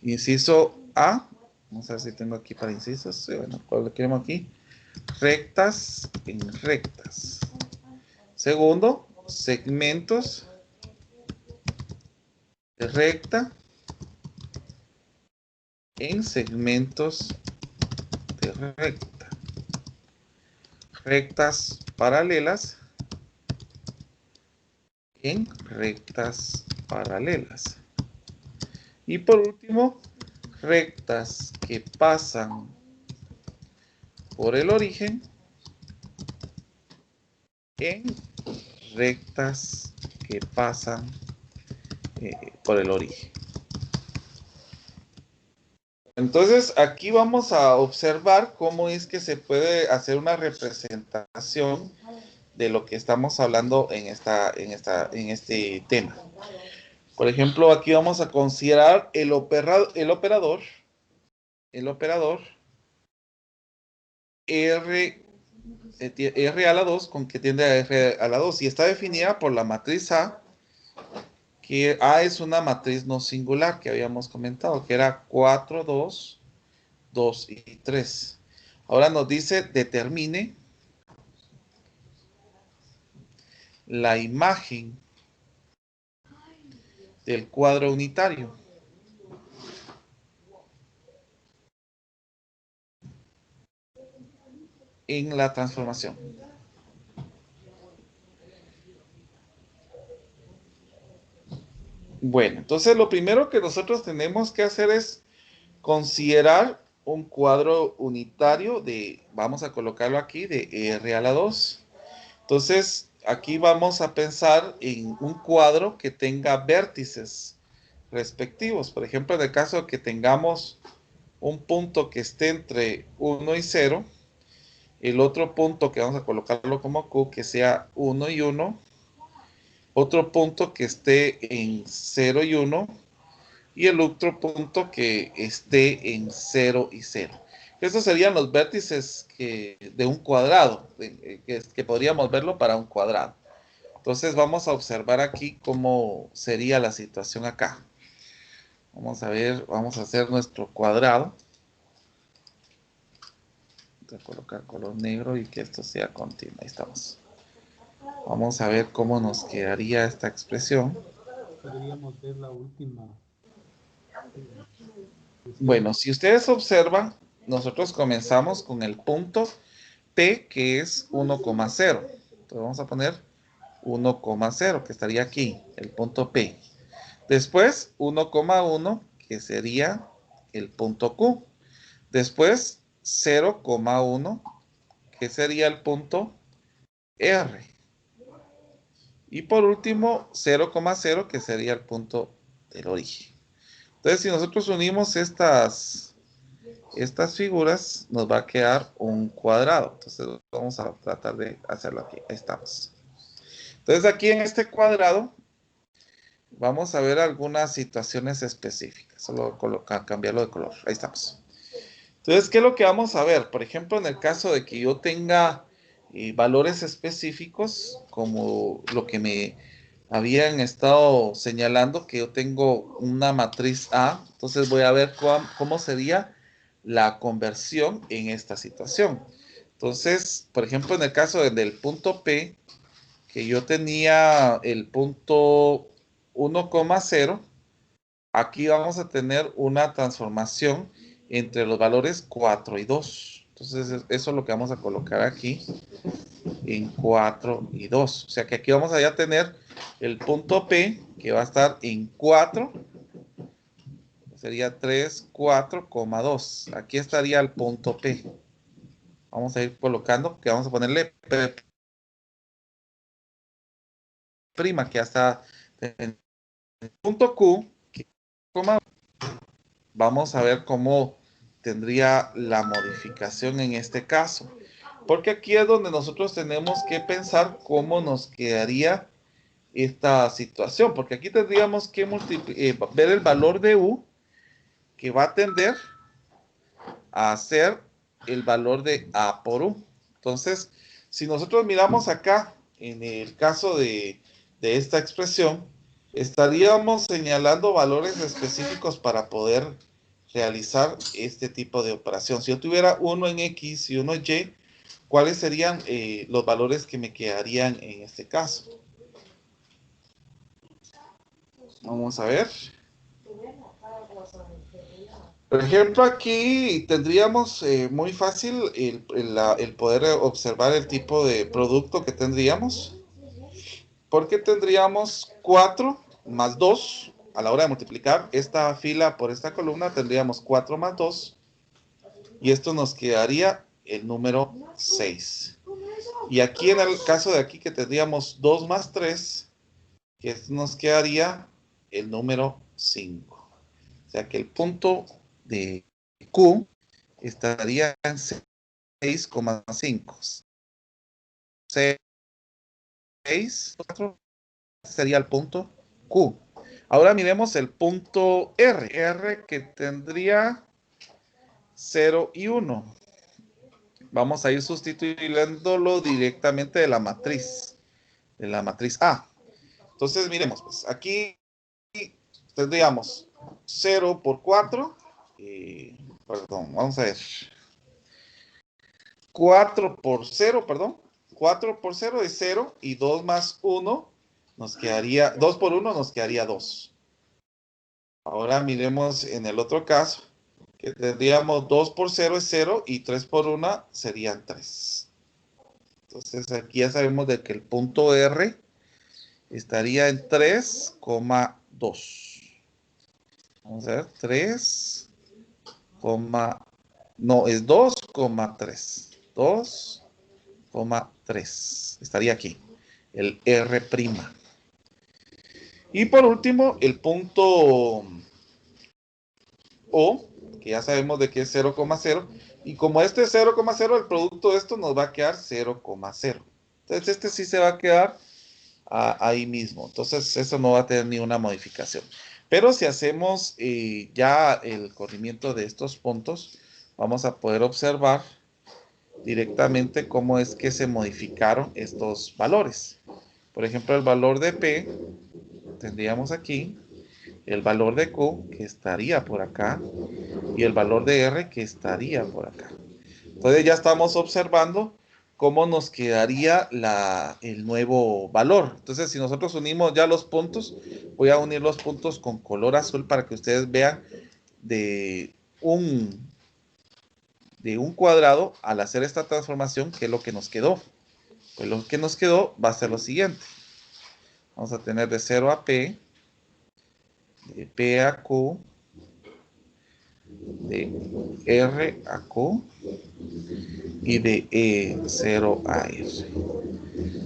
Inciso A, vamos a ver si tengo aquí para incisos. Sí, bueno, ¿cuál lo queremos aquí? Rectas en rectas. Segundo, segmentos de recta en segmentos de recta. Rectas paralelas en rectas paralelas. Y por último, rectas que pasan por el origen en rectas que pasan por el origen. Entonces, aquí vamos a observar cómo es que se puede hacer una representación de lo que estamos hablando en este tema. Por ejemplo, aquí vamos a considerar el operador R a la 2 con que tiende a R a la 2 y está definida por la matriz A, que A es una matriz no singular que habíamos comentado, que era 4, 2, 2 y 3. Ahora nos dice determine la imagen del cuadro unitario. En la transformación. Bueno, entonces lo primero que nosotros tenemos que hacer es considerar un cuadro unitario de, vamos a colocarlo aquí, de R a la 2. Entonces, aquí vamos a pensar en un cuadro que tenga vértices respectivos. Por ejemplo, en el caso de que tengamos un punto que esté entre 1 y 0, el otro punto que vamos a colocarlo como Q, que sea 1 y 1, otro punto que esté en 0 y 1, y el otro punto que esté en 0 y 0. Estos serían los vértices de un cuadrado, que podríamos verlo para un cuadrado. Entonces vamos a observar aquí cómo sería la situación acá. Vamos a ver, vamos a hacer nuestro cuadrado. Voy a colocar color negro y que esto sea continuo. Ahí estamos. Vamos a ver cómo nos quedaría esta expresión. Podríamos ver la última. Bueno, si ustedes observan, nosotros comenzamos con el punto P, que es 1,0. Entonces vamos a poner 1,0, que estaría aquí, el punto P. Después 1,1, que sería el punto Q. Después 0,1, que sería el punto R. Y por último 0,0, que sería el punto del origen. Entonces, si nosotros unimos estas figuras, nos va a quedar un cuadrado. Entonces, vamos a tratar de hacerlo aquí. Ahí estamos. Entonces, aquí en este cuadrado, vamos a ver algunas situaciones específicas. Solo cambiarlo de color. Ahí estamos. Entonces, ¿qué es lo que vamos a ver? Por ejemplo, en el caso de que yo tenga valores específicos, como lo que me habían estado señalando, que yo tengo una matriz A, entonces voy a ver cómo sería la conversión en esta situación. Entonces, por ejemplo, en el caso del punto P, que yo tenía el punto 1,0, aquí vamos a tener una transformación entre los valores 4 y 2. Entonces, eso es lo que vamos a colocar aquí en 4 y 2. O sea que aquí vamos a ya tener el punto P, que va a estar en 4. Sería 3, 4,2. Aquí estaría el punto P. Vamos a ir colocando, que vamos a ponerle P', que ya está en el punto Q, vamos a ver cómo tendría la modificación en este caso. Porque aquí es donde nosotros tenemos que pensar cómo nos quedaría esta situación. Porque aquí tendríamos que ver el valor de U que va a tender a ser el valor de A por U. Entonces, si nosotros miramos acá, en el caso de esta expresión, estaríamos señalando valores específicos para poder realizar este tipo de operación. Si yo tuviera uno en X y uno en Y, ¿cuáles serían los valores que me quedarían en este caso? Vamos a ver. Por ejemplo, aquí tendríamos muy fácil el poder observar el tipo de producto que tendríamos, porque tendríamos 4 más 2, a la hora de multiplicar esta fila por esta columna, tendríamos 4 más 2, y esto nos quedaría el número 6. Y aquí en el caso de aquí que tendríamos 2 más 3, que esto nos quedaría el número 5. O sea que el punto de Q estaría en 6,5. 6, 4 sería el punto Q. Ahora miremos el punto R. R que tendría 0 y 1. Vamos a ir sustituyéndolo directamente de la matriz A. Entonces miremos, pues aquí tendríamos 0 por 4. Perdón, vamos a ver. 4 por 0, perdón. 4 por 0 es 0 y 2 más 1 nos quedaría, 2 por 1 nos quedaría 2. Ahora miremos en el otro caso, que tendríamos 2 por 0 es 0 y 3 por 1 serían 3. Entonces aquí ya sabemos de que el punto R estaría en 3,2. Vamos a ver, 3, no, es 2,3. 2,3. Estaría aquí, el R'. Y por último, el punto O, que ya sabemos de que es 0,0. Y como este es 0,0, el producto de esto nos va a quedar 0,0. Entonces este sí se va a quedar ahí mismo. Entonces eso no va a tener ni una modificación. Pero si hacemos ya el corrimiento de estos puntos, vamos a poder observar directamente cómo es que se modificaron estos valores. Por ejemplo, el valor de P, tendríamos aquí, el valor de Q, que estaría por acá, y el valor de R, que estaría por acá. Entonces ya estamos observando cómo nos quedaría el nuevo valor. Entonces, si nosotros unimos ya los puntos, voy a unir los puntos con color azul para que ustedes vean de un cuadrado al hacer esta transformación, qué es lo que nos quedó. Pues lo que nos quedó va a ser lo siguiente. Vamos a tener de 0 a P, de P a Q, de R a Q y de E0 a R.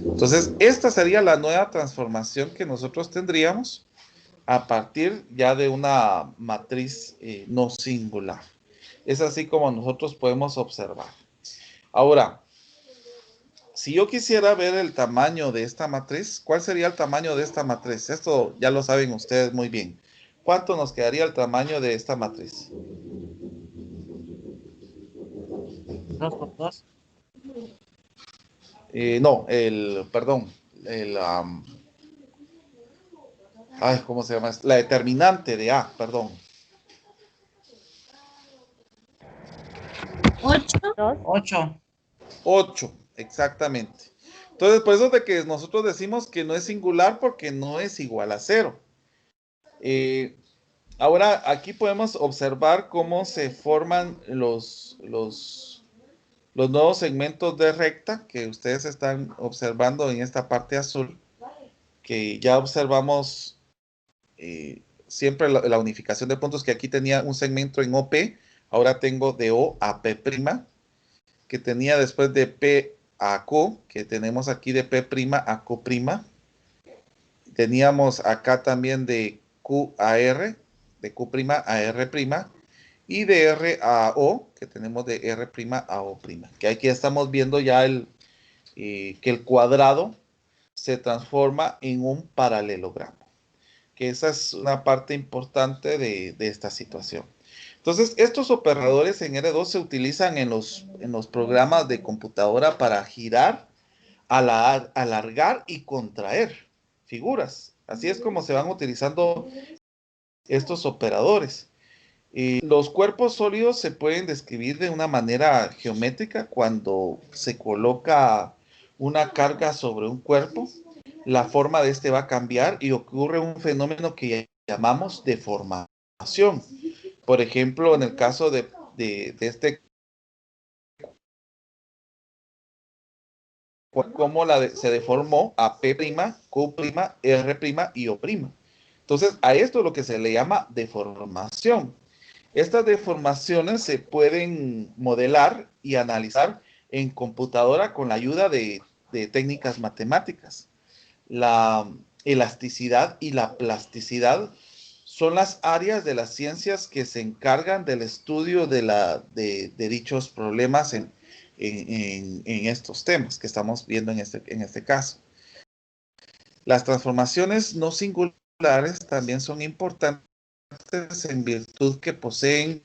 Entonces, esta sería la nueva transformación que nosotros tendríamos a partir ya de una matriz no singular. Es así como nosotros podemos observar. Ahora, si yo quisiera ver el tamaño de esta matriz, ¿cuál sería el tamaño de esta matriz? Esto ya lo saben ustedes muy bien. ¿Cuánto nos quedaría el tamaño de esta matriz? 2 por 2. No, perdón, ¿cómo se llama? La determinante de A, perdón. 8. 8. 8, exactamente. Entonces, por eso es de que nosotros decimos que no es singular porque no es igual a 0. Ahora, aquí podemos observar cómo se forman los nuevos segmentos de recta que ustedes están observando en esta parte azul, que ya observamos siempre la unificación de puntos, que aquí tenía un segmento en OP, ahora tengo de O a P', que tenía después de P a Q, que tenemos aquí de P' a Q'. Teníamos acá también de Q a R, de Q' a R', y de R a O, que tenemos de R' a O'. Que aquí estamos viendo ya que el cuadrado se transforma en un paralelogramo. Que esa es una parte importante de esta situación. Entonces, estos operadores en R2 se utilizan en los programas de computadora para girar, alargar y contraer figuras. Así es como se van utilizando estos operadores. Los cuerpos sólidos se pueden describir de una manera geométrica cuando se coloca una carga sobre un cuerpo. La forma de este va a cambiar y ocurre un fenómeno que llamamos deformación. Por ejemplo, en el caso de este, cómo se deformó a P', Q', R' y O'. Entonces, a esto es lo que se le llama deformación. Estas deformaciones se pueden modelar y analizar en computadora con la ayuda de técnicas matemáticas. La elasticidad y la plasticidad son las áreas de las ciencias que se encargan del estudio de dichos problemas en estos temas que estamos viendo en este caso. Las transformaciones no singulares también son importantes en virtud que poseen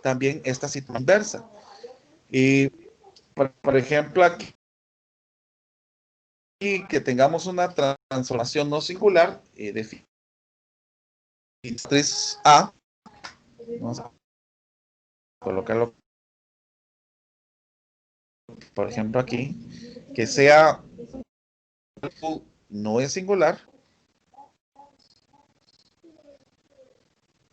también esta situación inversa. Y, por ejemplo, aquí que tengamos una transformación no singular de matriz A, vamos a colocarlo, por ejemplo, aquí, que sea no es singular,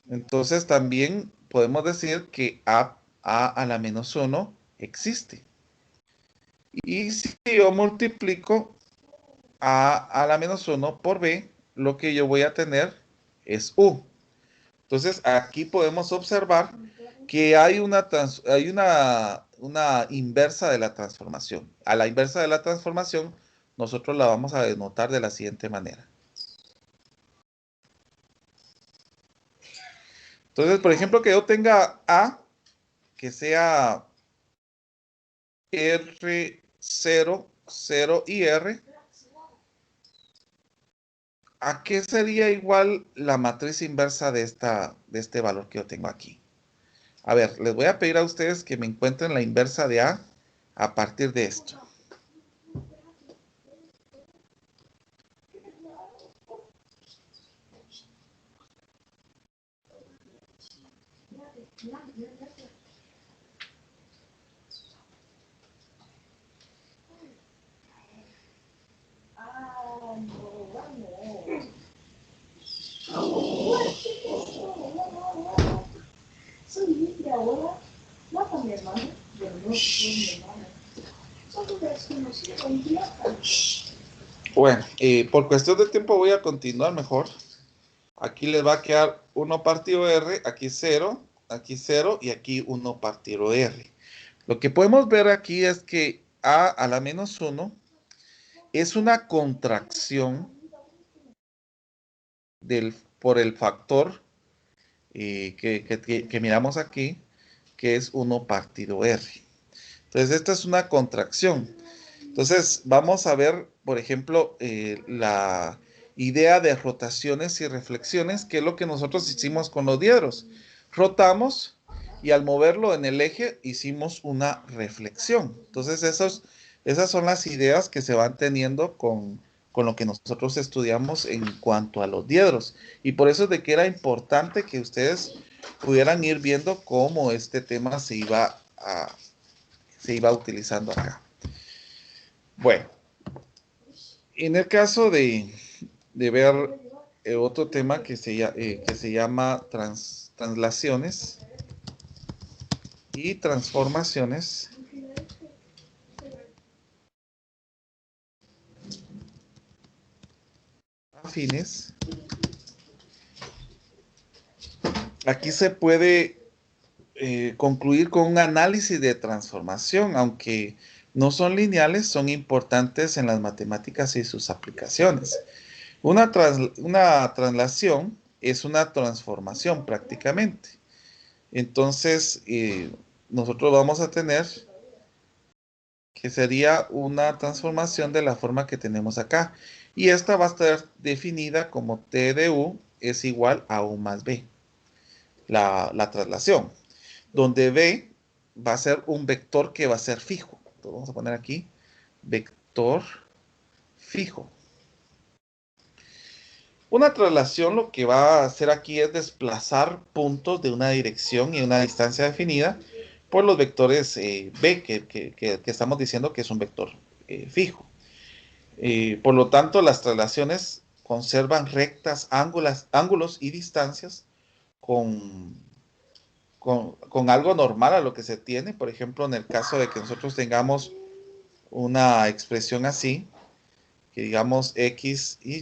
entonces también podemos decir que A a la menos 1 existe. Y si yo multiplico a la menos 1 por B, lo que yo voy a tener es U. Entonces, aquí podemos observar que hay una inversa de la transformación. A la inversa de la transformación, nosotros la vamos a denotar de la siguiente manera. Entonces, por ejemplo, que yo tenga A, que sea R0, 0 y R. ¿A qué sería igual la matriz inversa de este valor que yo tengo aquí? A ver, les voy a pedir a ustedes que me encuentren la inversa de A partir de esto. Bueno, por cuestión de tiempo voy a continuar mejor. Aquí les va a quedar 1 partido R, aquí 0 y aquí 1 partido R. Lo que podemos ver aquí es que a la menos 1 es una contracción por el factor que miramos aquí, que es 1 partido R. Entonces, esta es una contracción. Entonces, vamos a ver, por ejemplo, la idea de rotaciones y reflexiones, que es lo que nosotros hicimos con los diedros. Rotamos y al moverlo en el eje hicimos una reflexión. Entonces, esas son las ideas que se van teniendo con lo que nosotros estudiamos en cuanto a los diedros. Y por eso es de que era importante que ustedes pudieran ir viendo cómo este tema se iba utilizando acá. Bueno, en el caso de ver otro tema que se llama translaciones y transformaciones, afines, aquí se puede concluir con un análisis de transformación, aunque no son lineales, son importantes en las matemáticas y sus aplicaciones. Una translación es una transformación prácticamente. Entonces, nosotros vamos a tener que sería una transformación de la forma que tenemos acá. Y esta va a estar definida como T de U es igual a U más B, la traslación, donde B va a ser un vector que va a ser fijo. Entonces vamos a poner aquí vector fijo. Una traslación lo que va a hacer aquí es desplazar puntos de una dirección y una distancia definida por los vectores B, que estamos diciendo que es un vector fijo. Por lo tanto, las traslaciones conservan rectas, ángulos y distancias con algo normal a lo que se tiene. Por ejemplo, en el caso de que nosotros tengamos una expresión así, que digamos X y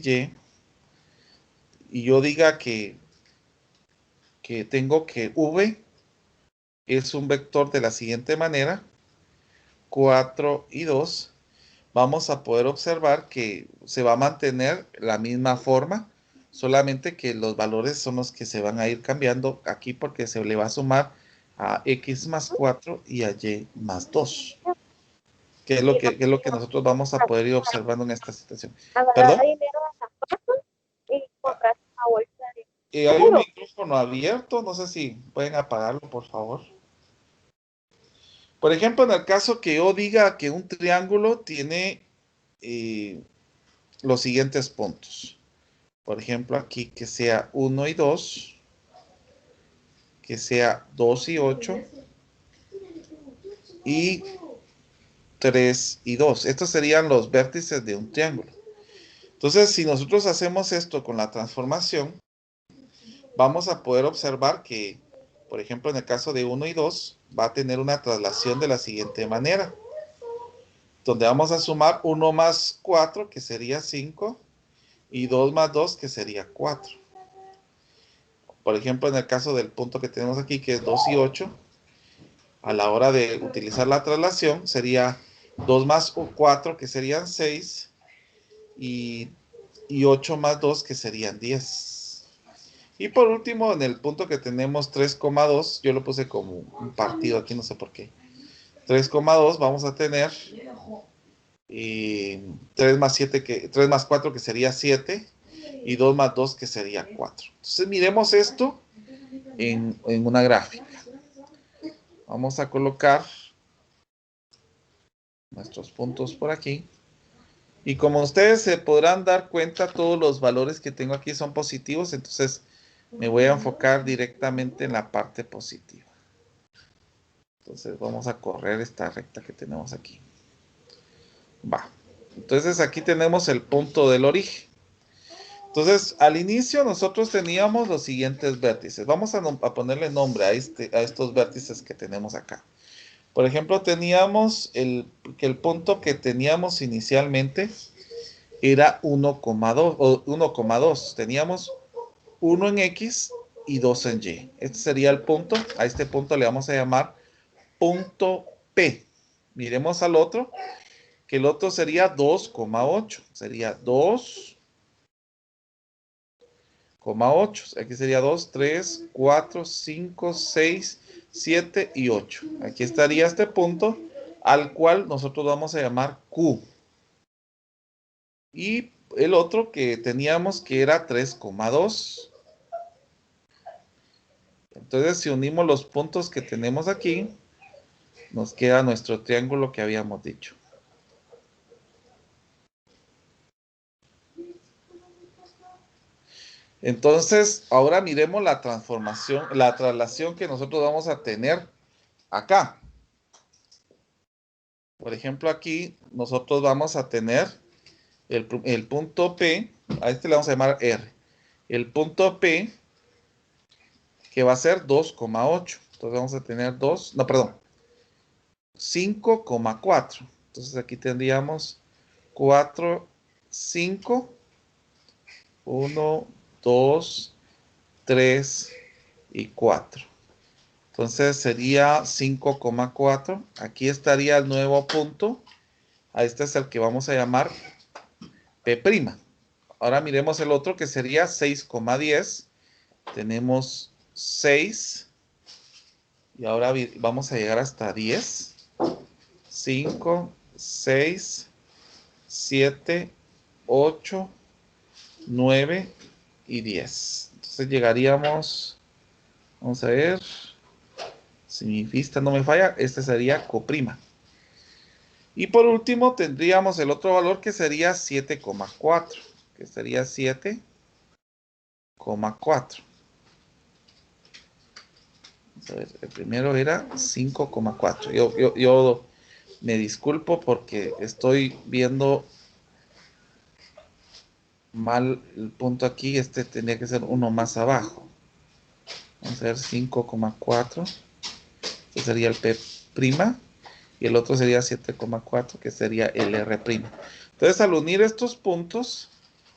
Y yo diga que tengo que V es un vector de la siguiente manera, 4 y 2, vamos a poder observar que se va a mantener la misma forma, solamente que los valores son los que se van a ir cambiando aquí porque se le va a sumar a X más 4 y a Y más 2, que es lo que nosotros vamos a poder ir observando en esta situación. ¿Perdón? Hay un micrófono abierto, no sé si pueden apagarlo, por favor. Por ejemplo, en el caso que yo diga que un triángulo tiene los siguientes puntos. Por ejemplo, aquí que sea 1 y 2, que sea 2 y 8, y 3 y 2. Estos serían los vértices de un triángulo. Entonces, si nosotros hacemos esto con la transformación, vamos a poder observar que, por ejemplo, en el caso de 1 y 2, va a tener una traslación de la siguiente manera, donde vamos a sumar 1 más 4, que sería 5, y 2 más 2, que sería 4. Por ejemplo, en el caso del punto que tenemos aquí, que es 2 y 8, a la hora de utilizar la traslación, sería 2 más 4, que serían 6, y 8 más 2, que serían 10. Y por último, en el punto que tenemos 3,2, yo lo puse como un partido aquí, no sé por qué. 3,2 vamos a tener 3 más 7 3 más 4, que sería 7, y 2 más 2, que sería 4. Entonces miremos esto en una gráfica. Vamos a colocar nuestros puntos por aquí. Y como ustedes se podrán dar cuenta, todos los valores que tengo aquí son positivos, entonces me voy a enfocar directamente en la parte positiva. Entonces vamos a correr esta recta que tenemos aquí. Va. Entonces aquí tenemos el punto del origen. Entonces al inicio nosotros teníamos los siguientes vértices. Vamos a ponerle nombre a estos vértices que tenemos acá. Por ejemplo, teníamos que el punto que teníamos inicialmente era 1,2 o 1,2. Teníamos 1 en X y 2 en Y. Este sería el punto. A este punto le vamos a llamar punto P. Miremos al otro, que el otro sería 2,8. Sería 2,8. Aquí sería 2, 3, 4, 5, 6, 7 y 8. Aquí estaría este punto al cual nosotros vamos a llamar Q. Y el otro que teníamos que era 3,2. Entonces, si unimos los puntos que tenemos aquí, nos queda nuestro triángulo que habíamos dicho. Entonces, ahora miremos la transformación, la traslación que nosotros vamos a tener acá. Por ejemplo, aquí nosotros vamos a tener el punto P, a este le vamos a llamar R. El punto P, que va a ser 2,8. Entonces vamos a tener 5,4. Entonces aquí tendríamos 4, 5, 1, 2, 3 y 4. Entonces sería 5,4. Aquí estaría el nuevo punto. A este es el que vamos a llamar P'. Ahora miremos el otro que sería 6,10. Tenemos 6. Y ahora vamos a llegar hasta 10. 5, 6, 7, 8, 9 y 10. Entonces llegaríamos, vamos a ver, si mi vista no me falla, este sería Co'. Y por último tendríamos el otro valor que sería 7,4, que sería 7,4. Vamos a ver, el primero era 5,4. Yo me disculpo porque estoy viendo mal el punto aquí. Este tendría que ser uno más abajo. Vamos a ver, 5,4. Este sería el P'. Y el otro sería 7,4, que sería el R'. Entonces, al unir estos puntos,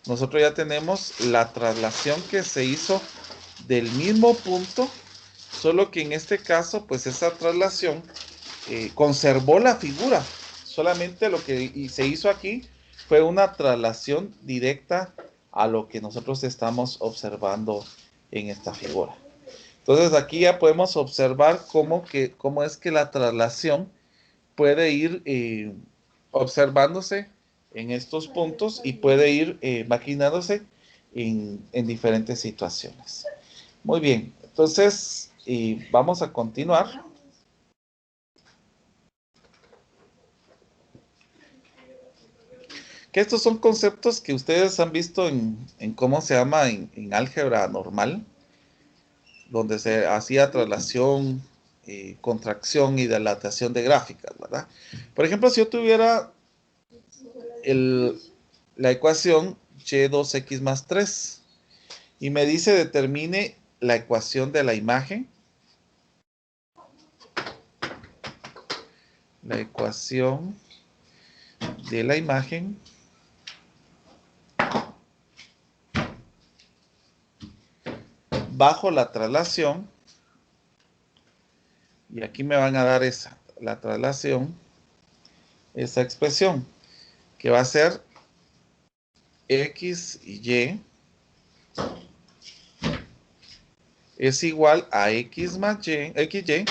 nosotros ya tenemos la traslación que se hizo del mismo punto, solo que en este caso, pues esa traslación conservó la figura. Solamente lo que se hizo aquí fue una traslación directa a lo que nosotros estamos observando en esta figura. Entonces aquí ya podemos observar cómo es que la traslación puede ir observándose en estos puntos y puede ir maquinándose en diferentes situaciones. Muy bien, entonces vamos a continuar. Que estos son conceptos que ustedes han visto en cómo se llama en álgebra normal, donde se hacía traslación, contracción y dilatación de gráficas, ¿verdad? Por ejemplo, si yo tuviera la ecuación y2x más 3 y me dice determine la ecuación de la imagen, la ecuación de la imagen bajo la traslación, y aquí me van a dar la traslación, esa expresión, que va a ser x y y es igual a x más y, xy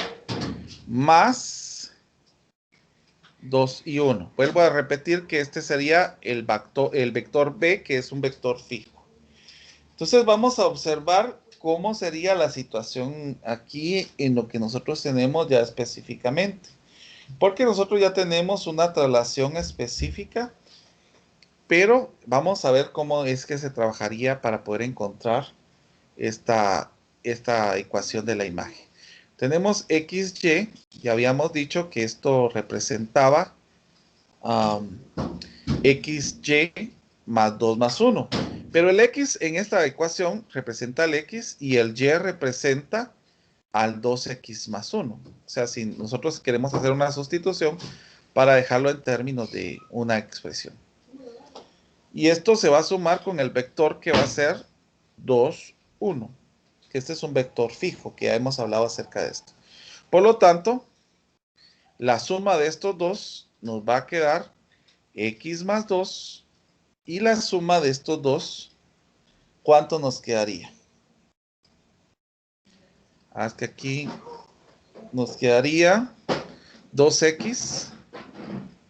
más 2 y 1. Vuelvo a repetir que este sería el vector b, que es un vector fijo. Entonces vamos a observar cómo sería la situación aquí en lo que nosotros tenemos ya específicamente. Porque nosotros ya tenemos una traslación específica, pero vamos a ver cómo es que se trabajaría para poder encontrar esta ecuación de la imagen. Tenemos XY, ya habíamos dicho que esto representaba XY más 2 más 1. Pero el X en esta ecuación representa el X y el Y representa al 2x más 1. O sea, si nosotros queremos hacer una sustitución para dejarlo en términos de una expresión. Y esto se va a sumar con el vector que va a ser 2, 1. Que este es un vector fijo, que ya hemos hablado acerca de esto. Por lo tanto, la suma de estos dos nos va a quedar x más 2. Y la suma de estos dos, ¿cuánto nos quedaría? Hasta aquí nos quedaría 2x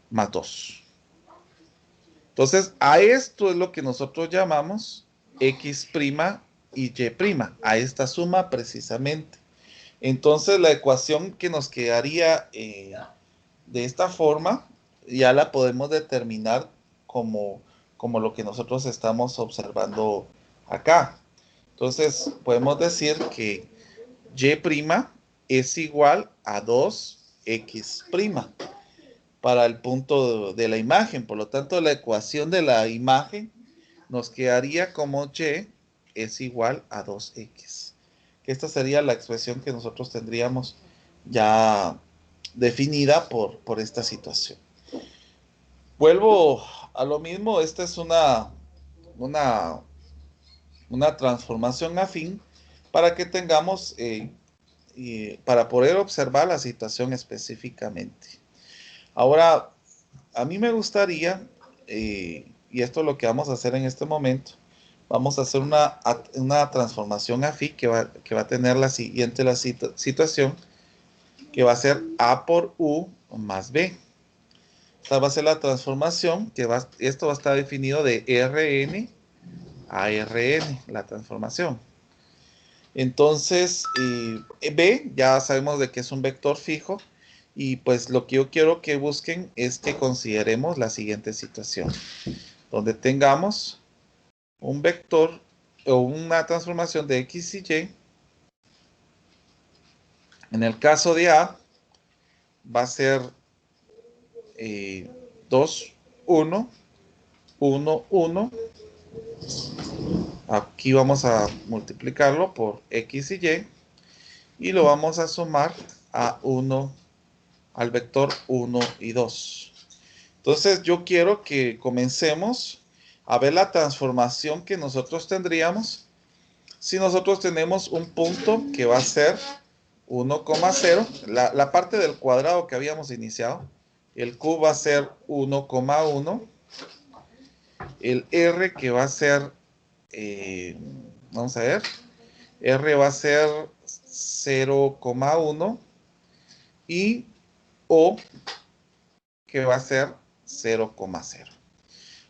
más 2. Entonces, a esto es lo que nosotros llamamos x' y y', a esta suma precisamente. Entonces, la ecuación que nos quedaría de esta forma, ya la podemos determinar como lo que nosotros estamos observando acá. Entonces, podemos decir que y' es igual a 2x' para el punto de la imagen. Por lo tanto, la ecuación de la imagen nos quedaría como y es igual a 2x. Que esta sería la expresión que nosotros tendríamos ya definida por esta situación. Vuelvo a lo mismo. Esta es una transformación afín para que tengamos para poder observar la situación específicamente. Ahora, a mí me gustaría, y esto es lo que vamos a hacer en este momento, vamos a hacer una transformación afín que va a tener la siguiente situación, que va a ser A por U más B. Esta va a ser la transformación, esto va a estar definido de Rn ARN, la transformación. Entonces, B, ya sabemos de que es un vector fijo. Y pues lo que yo quiero que busquen es que consideremos la siguiente situación. Donde tengamos un vector o una transformación de X y Y. En el caso de A, va a ser 2, 1, 1, 1. Aquí vamos a multiplicarlo por X y Y. Y lo vamos a sumar a 1, al vector 1 y 2. Entonces yo quiero que comencemos a ver la transformación que nosotros tendríamos si nosotros tenemos un punto que va a ser 1,0, la parte del cuadrado que habíamos iniciado. El Q va a ser 1,1. El R que va a ser, vamos a ver, R va a ser 0,1 y O que va a ser 0,0.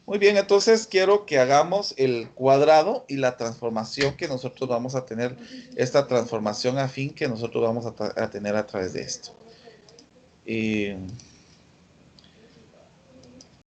Muy bien, entonces quiero que hagamos el cuadrado y la transformación que nosotros vamos a tener, esta transformación afín que nosotros vamos a tener a través de esto.